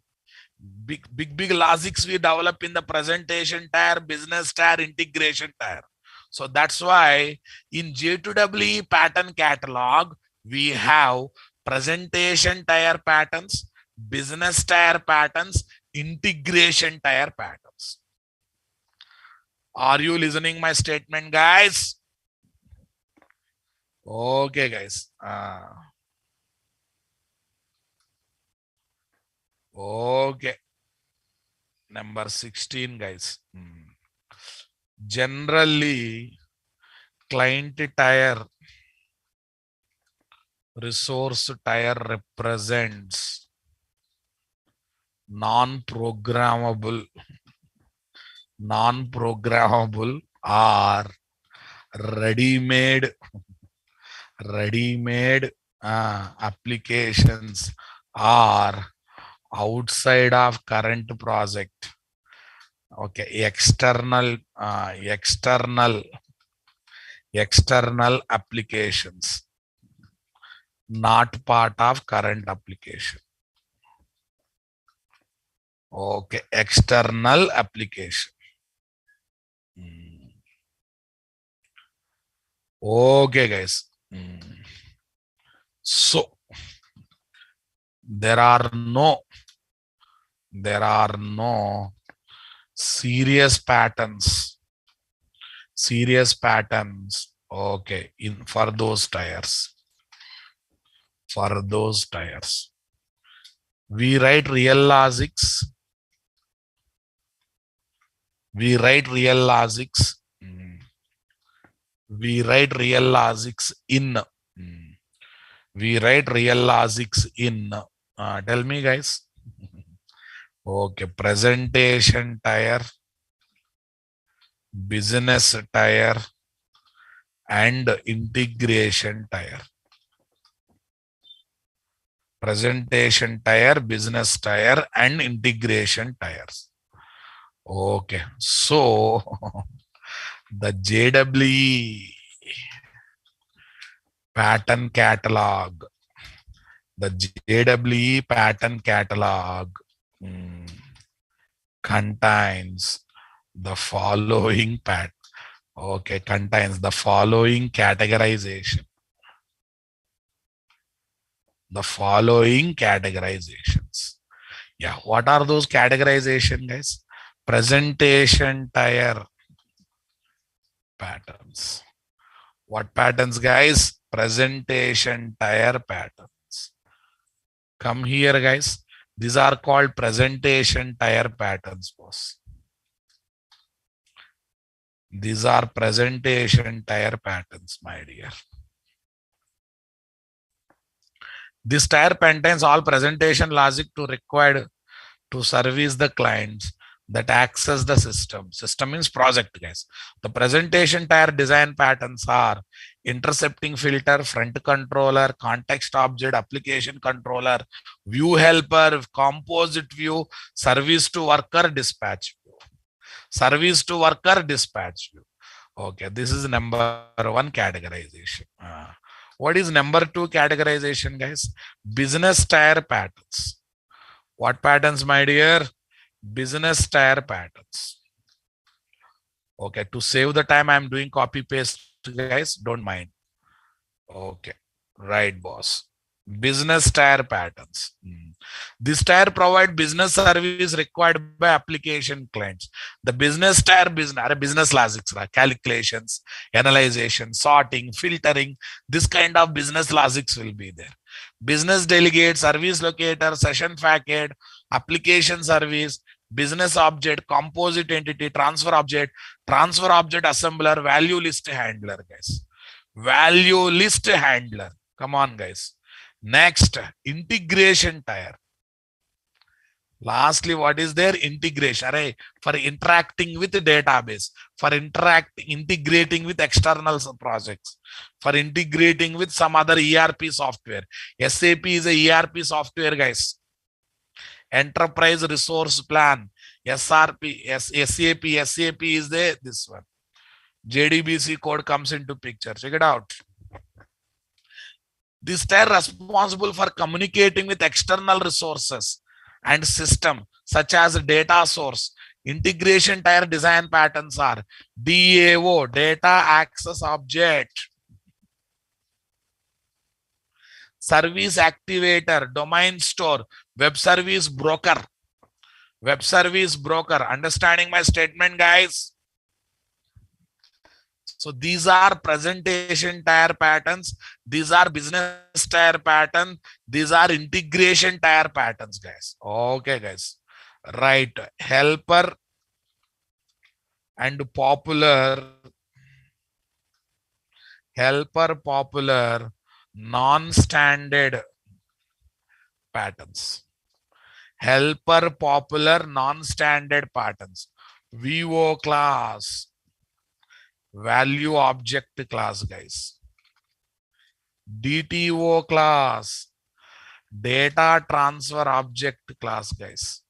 Big logics we develop in the presentation tire, business tire, integration tire. So that's why in J2WE pattern catalog, we have presentation tire patterns, business tire patterns, integration tire patterns. Are you listening my statement, guys? Okay, guys. Okay. Number 16, guys. Generally, client tire, resource tire represents non-programmable or ready-made applications are outside of current project. Okay, external applications, not part of current application. Okay, external application. Okay, guys. So there are no Serious patterns. Serious patterns. Okay, in for those tires. For those tires. We write real logics. We write real logics. We write real logics in. We write real logics in. Tell me, guys. Okay, presentation tire, business tire, and integration tire. Presentation tire, business tire, and integration tires. Okay, so the JWE pattern catalog, the JWE pattern catalog contains the following contains the following categorization. The following categorizations. Yeah, what are those categorization, guys? Presentation tire patterns. What patterns, guys? Presentation tire patterns. Come here, guys. These are called presentation tire patterns, boss. These are presentation tire patterns, my dear. This tire contains all presentation logic to required to service the clients that access the system. System means project, guys. The presentation tire design patterns are intercepting filter, front controller, context object, application controller, view helper, composite view, service to worker, dispatch view. Service to worker, dispatch view. Okay, this is number one categorization. What is number two categorization, guys? Business tire patterns. What patterns, my dear? Business tire patterns. Okay, to save the time, I'm doing copy paste, guys. Don't mind. Okay, right, boss. Business tire patterns. This tire provide business service required by application clients. The business tire business logics, calculations, analyzation, sorting, filtering. This kind of business logics will be there. Business delegate, service locator, session packet, application service, business object, composite entity, transfer object assembler, value list handler, guys. Value list handler. Come on, guys. Next, integration tire. Lastly, what is their integration? Array, for interacting with the database, for integrating with external projects, for integrating with some other ERP software. SAP is a ERP software, guys. Enterprise Resource Plan, SRP, SAP is this one. JDBC code comes into picture. Check it out. This tire responsible for communicating with external resources and system such as data source. Integration tire design patterns are DAO, data access object, service activator, domain store, web service broker. Web service broker. Understanding my statement, guys? So these are presentation tire patterns. These are business tire pattern. These are integration tire patterns, guys. Okay, guys. Right. Helper and popular. Helper, popular, non-standard patterns. Helper, popular, non-standard patterns. VO class. Value object class, guys. DTO class, data transfer object class, guys.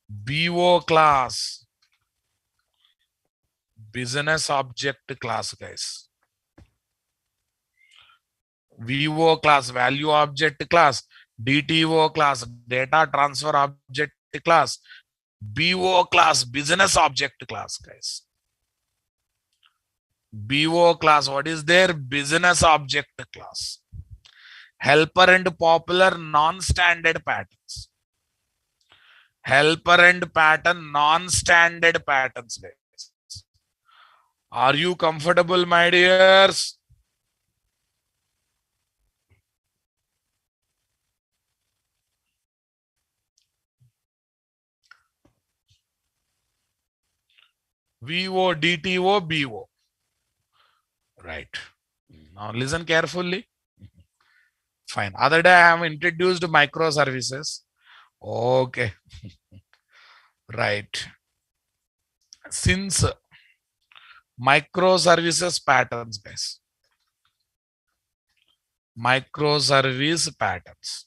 BO class, business object class, guys. VO class, value object class. DTO class, data transfer object class. BO class, business object class, guys. BO class, what is their business object class? Helper and popular non-standard patterns. Helper and pattern, non-standard patterns, guys. Are you comfortable, my dears? VO, DTO, BO. Right. Now listen carefully. Fine. Other day I have introduced microservices. Okay. Right. Since microservices patterns, guys. Microservice patterns.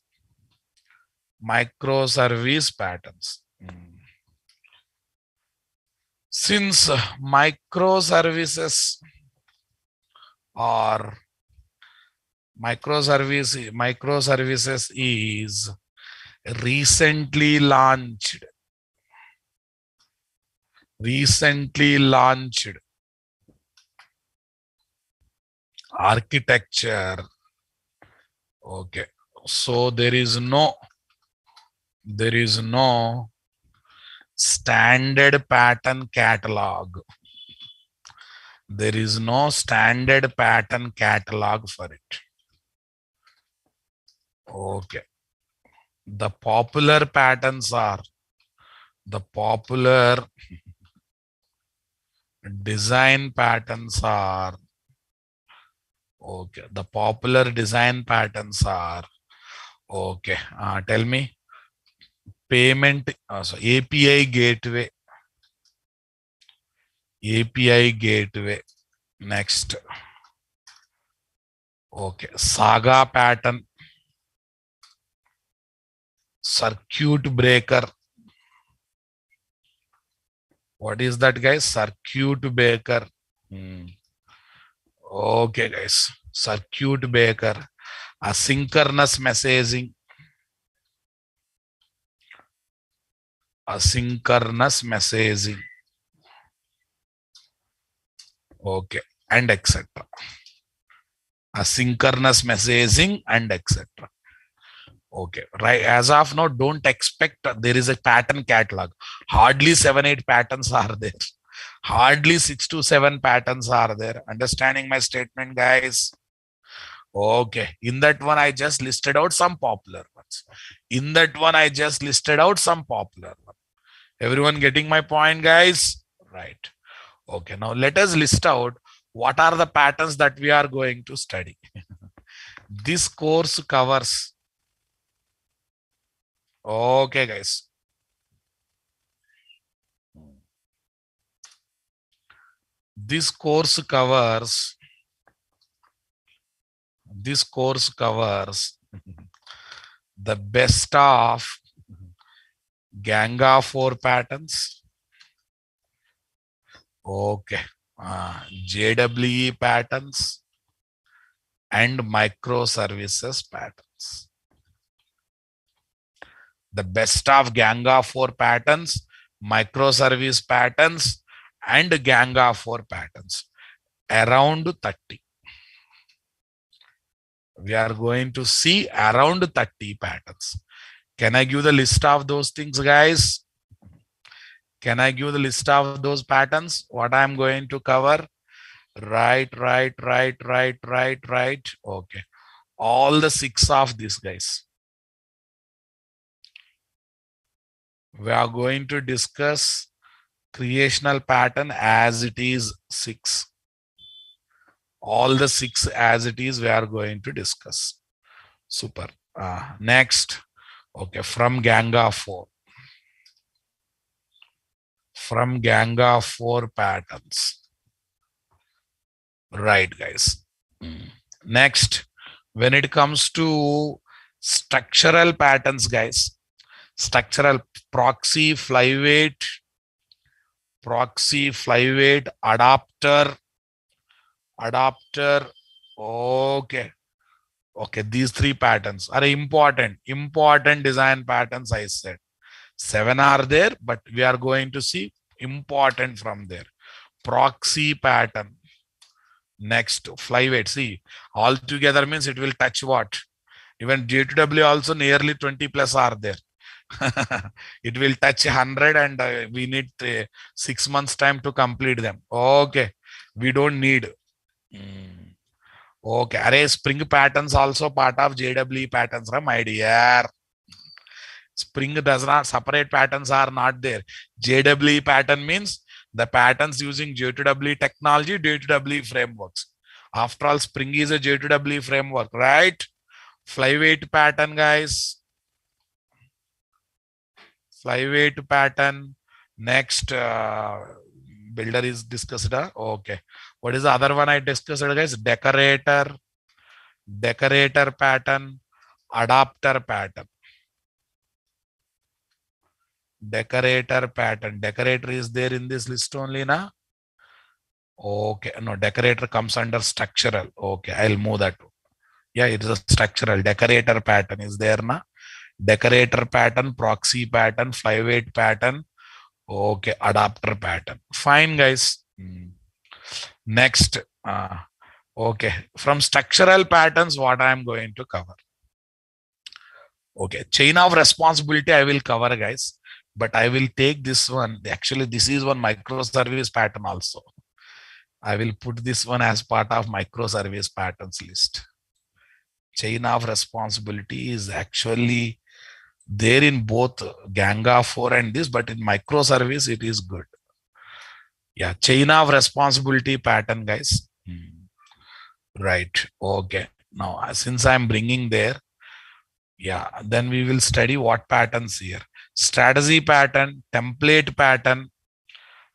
Microservice patterns. Since microservices are microservices is recently launched architecture. Okay, so there is no standard pattern catalog. There is no standard pattern catalog for it. Okay, the popular patterns are the popular design patterns are okay. The popular design patterns are okay. Tell me, payment, so API gateway. API gateway. Next. Okay. Saga pattern. Circuit breaker. What is that, guys? Circuit breaker. Okay, guys. Circuit breaker. Asynchronous messaging. Asynchronous messaging. Okay. And etc. Asynchronous messaging and etc. Okay, right. As of now, don't expect there is a pattern catalog. Hardly 7-8 patterns are there. Hardly 6 to 7 patterns are there. Understanding my statement, guys? Okay. In that one, I just listed out some popular ones. In that one, I just listed out some popular ones. Everyone getting my point, guys? Right. Okay. Now let us list out what are the patterns that we are going to study. This course covers. Okay, guys. This course covers the best of Ganga 4 patterns. Okay. JWE patterns and microservices patterns. The best of Ganga 4 patterns, microservice patterns, and Ganga 4 patterns. Around 30. We are going to see around 30 patterns. Can I give the list of those things, guys? Can I give the list of those patterns? What I'm going to cover? Right. Okay. All the 6 of these, guys. We are going to discuss creational pattern as it is 6. All the 6 as it is we are going to discuss. Super. Next. Okay, from Ganga 4. From Ganga 4 patterns. Right, guys. Next, when it comes to structural patterns, guys, structural proxy, flyweight, adapter. Okay. Okay, these 3 patterns are important design patterns. I said 7 are there, but we are going to see important from there. Proxy pattern. Next, flyweight. See, all together means it will touch what? Even J2W also nearly 20 plus are there. It will touch 100 and we need 6 months time to complete them. Okay. We don't need. Mm. Okay. Array spring patterns also part of JWE patterns, my dear. Spring does not separate patterns are not there. JWE pattern means the patterns using J2WE technology, J2WE frameworks. After all, Spring is a J2WE framework, right? Flyweight pattern, guys. Flyweight pattern. Next, builder is discussed. Okay. What is the other one I discussed, guys? Decorator pattern, adapter pattern. Decorator pattern. Decorator is there in this list only, na? Okay. No, decorator comes under structural. Okay. I'll move that. Yeah, it is a structural. Decorator pattern is there, na? Decorator pattern, proxy pattern, flyweight pattern. Okay. Adapter pattern. Fine, guys. Next. Okay. From structural patterns, what I am going to cover. Okay. Chain of responsibility, I will cover, guys. But I will take this one. Actually, this is one microservice pattern also. I will put this one as part of microservice patterns list. Chain of responsibility is actually there in both Ganga 4 and this, but in microservice, it is good. Yeah, chain of responsibility pattern, guys. Right. Okay. Now, since I'm bringing there, yeah, then we will study what patterns here. Strategy pattern, template pattern,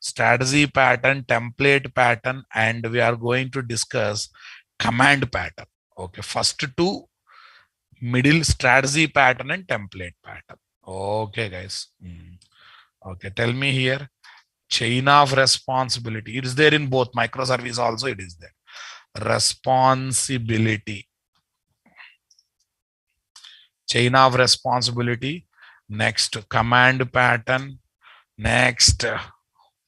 strategy pattern, template pattern, and we are going to discuss command pattern. Okay, first two, middle strategy pattern and template pattern. Okay, guys. Okay, tell me here. Chain of responsibility. It is there in both microservice also. It is there. Responsibility. Chain of responsibility. Next, command pattern. Next,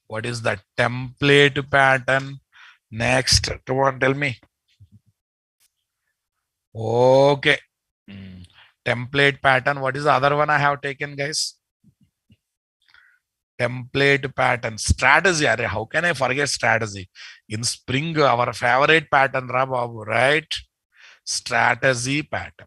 what is the template pattern? Next, come on, tell me. Okay. Template pattern. What is the other one I have taken, guys? Template pattern. Strategy. How can I forget strategy? In Spring, our favorite pattern, right? Strategy pattern.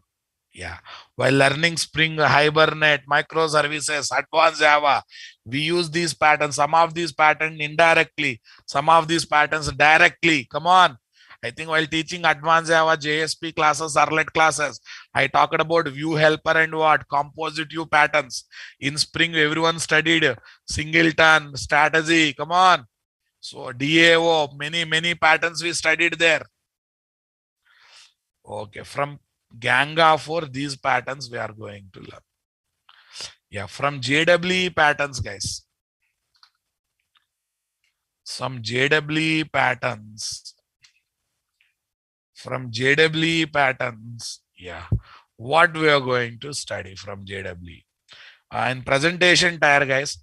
Yeah. While learning Spring, Hibernate, microservices, advanced Java, we use these patterns. Some of these patterns indirectly, some of these patterns directly. Come on. I think while teaching advanced Java, JSP classes, Servlet classes, I talked about view helper and what? Composite view patterns. In Spring, everyone studied singleton, strategy. Come on. So DAO, many patterns we studied there. Okay. From Ganga 4, these patterns we are going to learn. Yeah, from JWE patterns, guys. Some JWE patterns. From JWE patterns, yeah. What we are going to study from JWE. In presentation tier, guys,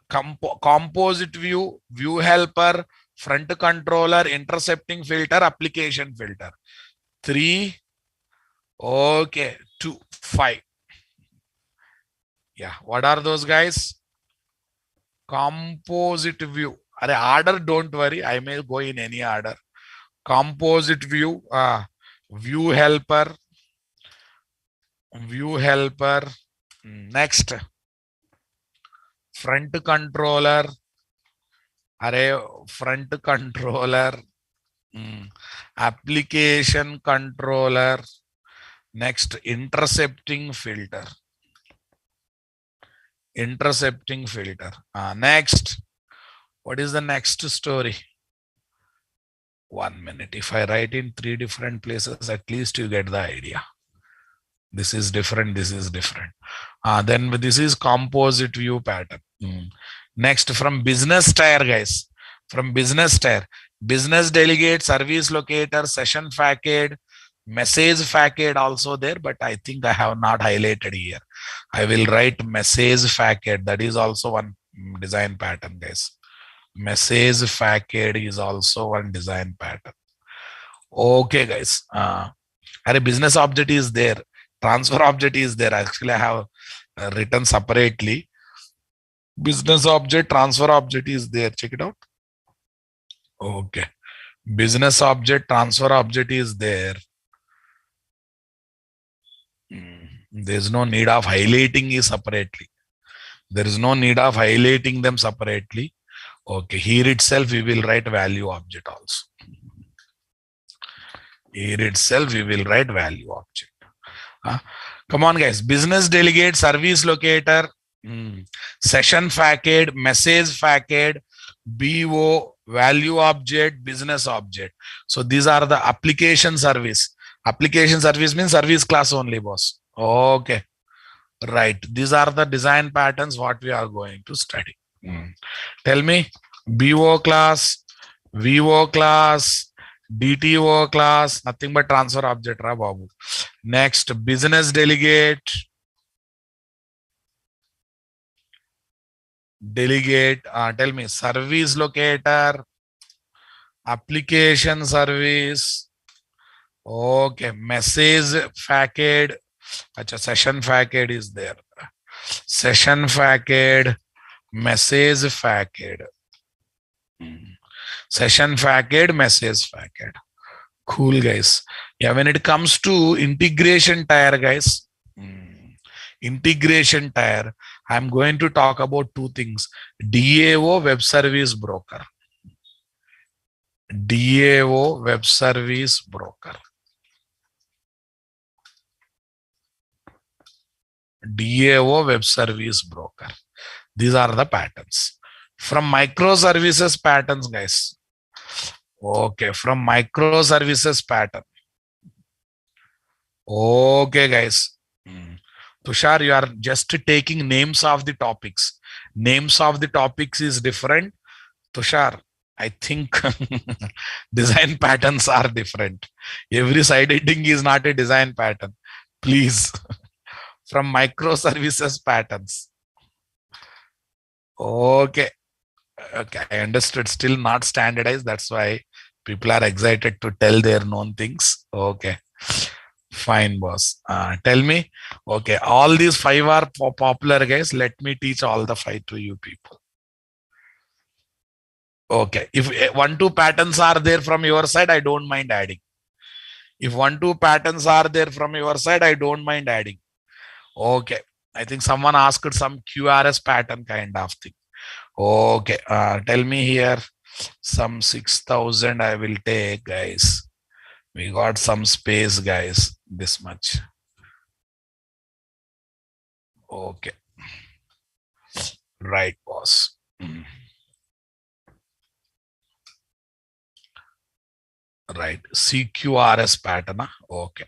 composite view, view helper, front controller, intercepting filter, application filter. 3, okay, 2, 5. Yeah, what are those, guys? Composite view. Order, don't worry, I may go in any order. Composite view, view helper. Next, front controller. Front controller. Application controller. Next, intercepting filter. Next, what is the next story? 1 minute. If I write in 3 different places, at least you get the idea. This is different. This is different. Then this is composite view pattern. Next, from business tier, guys. From business tier, business delegate, service locator, session facade, message facade also there, but I think I have not highlighted here. I will write message facade. That is also one design pattern, guys. Message facade is also one design pattern. Okay, guys. Business object is there. Transfer object is there. Actually, I have written separately. Business object, transfer object is there. Check it out. Okay. Business object, transfer object is there. There's no need of highlighting it separately. There is no need of highlighting them separately. Okay. Here itself, we will write value object also. Here itself, we will write value object. Come on, guys. Business delegate, service locator, session facade, message facade, BO, value object, business object. So these are the application service. Application service means service class only, boss. Okay. Right. These are the design patterns what we are going to study. Tell me, BO class, VO class, DTO class, nothing but transfer object, ra babu. Next, business delegate. Tell me, service locator, application service. Okay, message facade. Acha, session facade is there. Session facade, message facade. Session facade, message facade. Cool, guys. Yeah, when it comes to integration tier, guys, integration tier, I'm going to talk about two things. DAO, web service broker. DAO, web service broker. DAO, web service broker. These are the patterns. From microservices patterns, guys. Okay, from microservices pattern. Okay, guys. Tushar, you are just taking names of the topics. Names of the topics is different. Tushar, I think design patterns are different. Every side heading is not a design pattern. Please. From microservices patterns. Okay. Okay, I understood. Still not standardized. That's why people are excited to tell their known things. Okay. Fine, boss. Tell me. Okay. All these five are popular, guys. Let me teach all the five to you people. Okay. If 1-2 patterns are there from your side, I don't mind adding. If 1-2 patterns are there from your side, I don't mind adding. Okay. I think someone asked some QRS pattern kind of thing. Okay. Tell me here. Some 6,000 I will take, guys. We got some space, guys. This much. Okay. Right, boss. Right. CQRS pattern. Okay.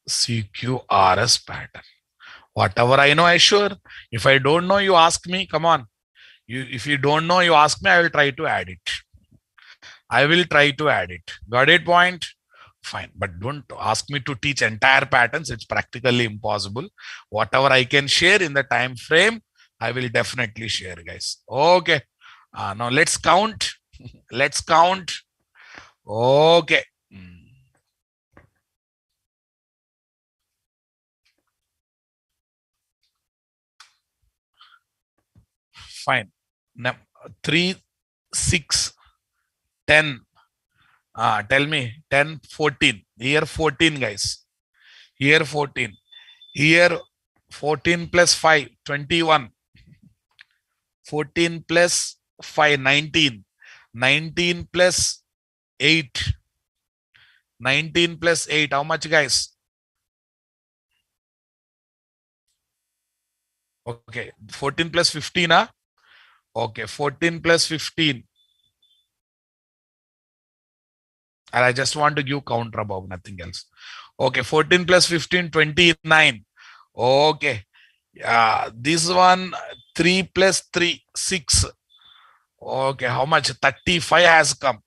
CQRS pattern. Whatever I know, I sure. If I don't know, you ask me. Come on. If you don't know, you ask me. I will try to add it. I will try to add it. Got it? Point? Fine. But don't ask me to teach entire patterns. It's practically impossible. Whatever I can share in the time frame, I will definitely share, guys. Okay. Now let's count. Let's count. Okay. Fine. Now, 3, 6, 10. Tell me. 10, 14. Here 14, guys. Here 14. Here 14 plus 5, 21. 14 plus 5, 19. 19 plus 8. 19 plus 8. How much, guys? Okay. 14 plus 15, huh? Okay. 14 plus 15. And I just want to give counter above, nothing else. Okay. 14 plus 15, 29. Okay. This one, 3 plus 3, 6. Okay. How much? 35 has come.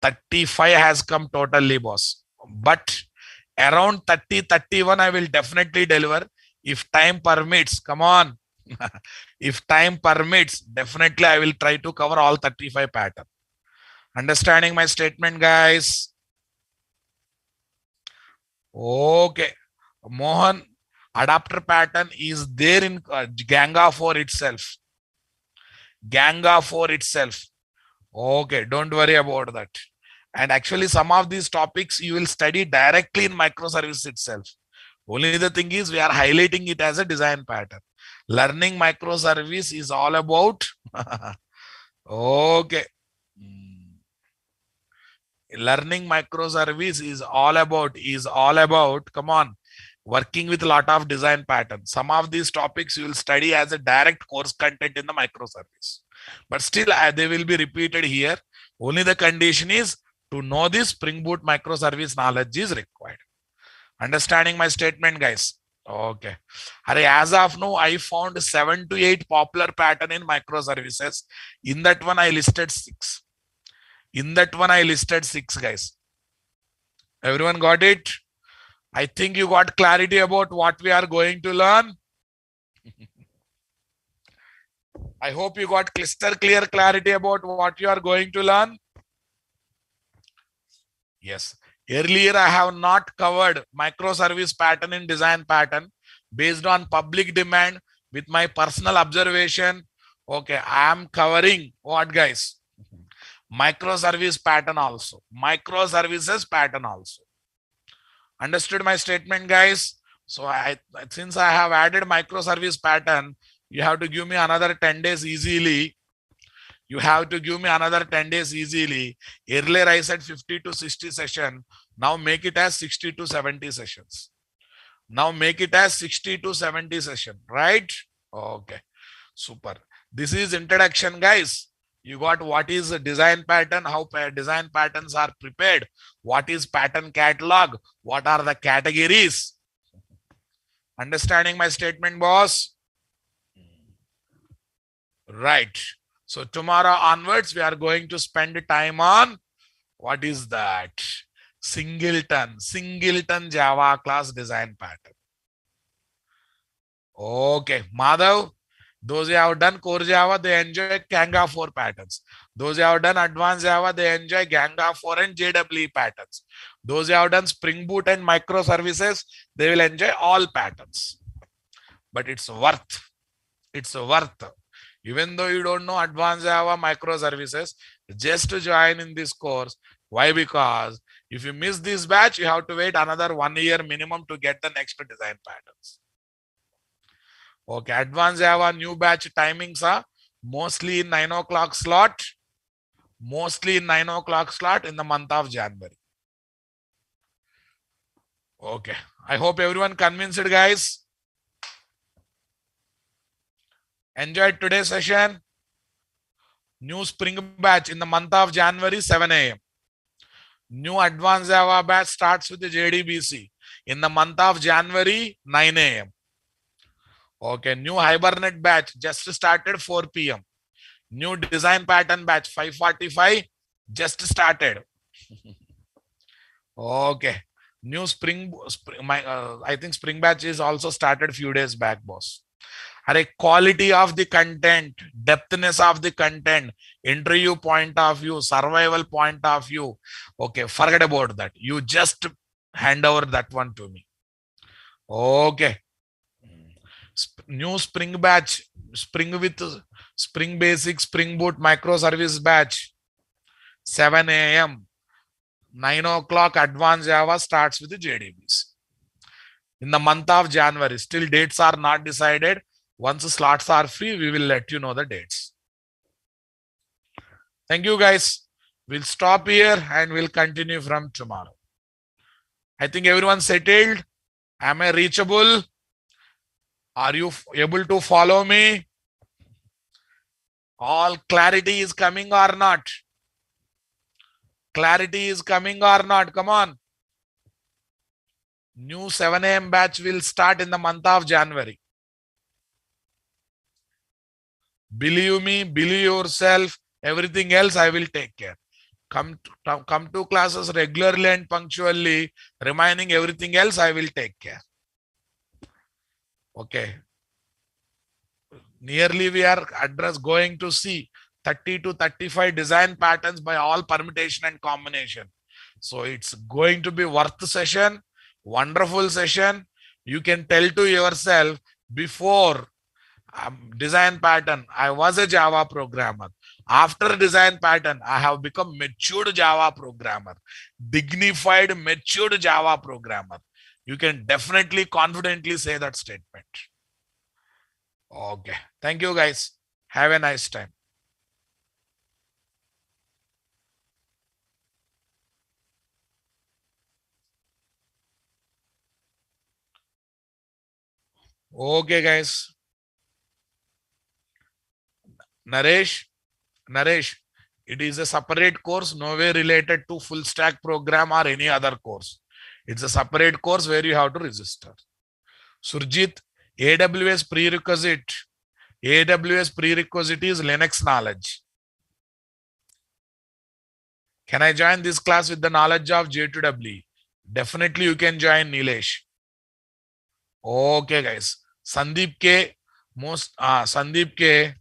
35 has come totally, boss. But around 30, 31, I will definitely deliver if time permits. Come on. If time permits, definitely I will try to cover all 35 pattern. Understanding my statement, guys? Okay. Mohan, Adapter pattern is there in Ganga 4 itself. Ganga 4 itself. Okay, don't worry about that. And actually, some of these topics you will study directly in microservice itself. Only the thing is, we are highlighting it as a design pattern. Learning microservice is all about. Okay. Learning microservice is all about, come on, working with a lot of design patterns. Some of these topics you will study as a direct course content in the microservice. But still, they will be repeated here. Only the condition is to know this Spring Boot microservice knowledge is required. Understanding my statement, guys? Okay. As of now, I found 7 to 8 popular pattern in microservices. In that one, I listed 6. Guys. Everyone got it? I think you got clarity about what we are going to learn. I hope you got crystal clear clarity about what you are going to learn. Yes. Earlier, I have not covered microservice pattern in design pattern based on public demand with my personal observation. Okay, I am covering what, guys? Microservice pattern also. Microservices pattern also. Understood my statement, guys? So since I have added microservice pattern, you have to give me another 10 days easily. Earlier I said 50 to 60 session. Now make it as 60 to 70 sessions. Right? Okay. Super. This is introduction, guys. You got what is a design pattern, how design patterns are prepared, what is pattern catalog, what are the categories. Understanding my statement, boss? Right. So tomorrow onwards, we are going to spend time on what is that? Singleton Java class design pattern. Okay, Madhav, those who have done core Java, they enjoy Ganga 4 patterns. Those who have done advanced Java, they enjoy Ganga 4 and JWE patterns. Those who have done Spring Boot and microservices, they will enjoy all patterns. But it's worth. Even though you don't know advanced Java microservices, just to join in this course. Why? Because if you miss this batch, you have to wait another 1 year minimum to get the next design patterns. Okay, advanced Java new batch timings are mostly in 9 o'clock slot. In the month of January. Okay, I hope everyone convinced, guys. Enjoyed today's session. New Spring batch in the month of January, 7 a.m. New advanced Java batch starts with the JDBC in the month of January, 9 a.m. Okay, new Hibernate batch just started 4 p.m. New design pattern batch 5:45 just started. Okay, new I think Spring batch is also started few days back, boss. Quality of the content, depthness of the content, interview point of view, survival point of view. Okay, forget about that. You just hand over that one to me. Okay. New Spring batch, Spring with Spring Basic, Spring Boot microservice batch, 7 a.m. 9 o'clock advanced Java starts with the JDBs. In the month of January, still dates are not decided. Once the slots are free, we will let you know the dates. Thank you, guys. We'll stop here and we'll continue from tomorrow. I think everyone settled. Am I reachable? Are you able to follow me? All clarity is coming or not? Clarity is coming or not? Come on. New 7 a.m. batch will start in the month of January. Believe me, believe yourself. Everything else I will take care. Come to classes regularly and punctually. Remaining everything else I will take care. Okay. Nearly we are going to see 30 to 35 design patterns by all permutation and combination. So it's going to be worth session, wonderful session. You can tell to yourself, before design pattern, I was a Java programmer. After design pattern, I have become matured Java programmer, dignified, matured Java programmer. You can definitely confidently say that statement. Okay. Thank you, guys. Have a nice time. Okay, guys. Naresh, Naresh, it is a separate course, nowhere related to full stack program or any other course. It's a separate course where you have to register. Surjit, AWS prerequisite. AWS prerequisite is Linux knowledge. Can I join this class with the knowledge of J2W? Definitely you can join, Nilesh. Okay, guys. Sandeep K. Sandeep K.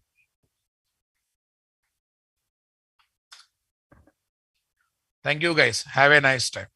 Thank you, guys. Have a nice time.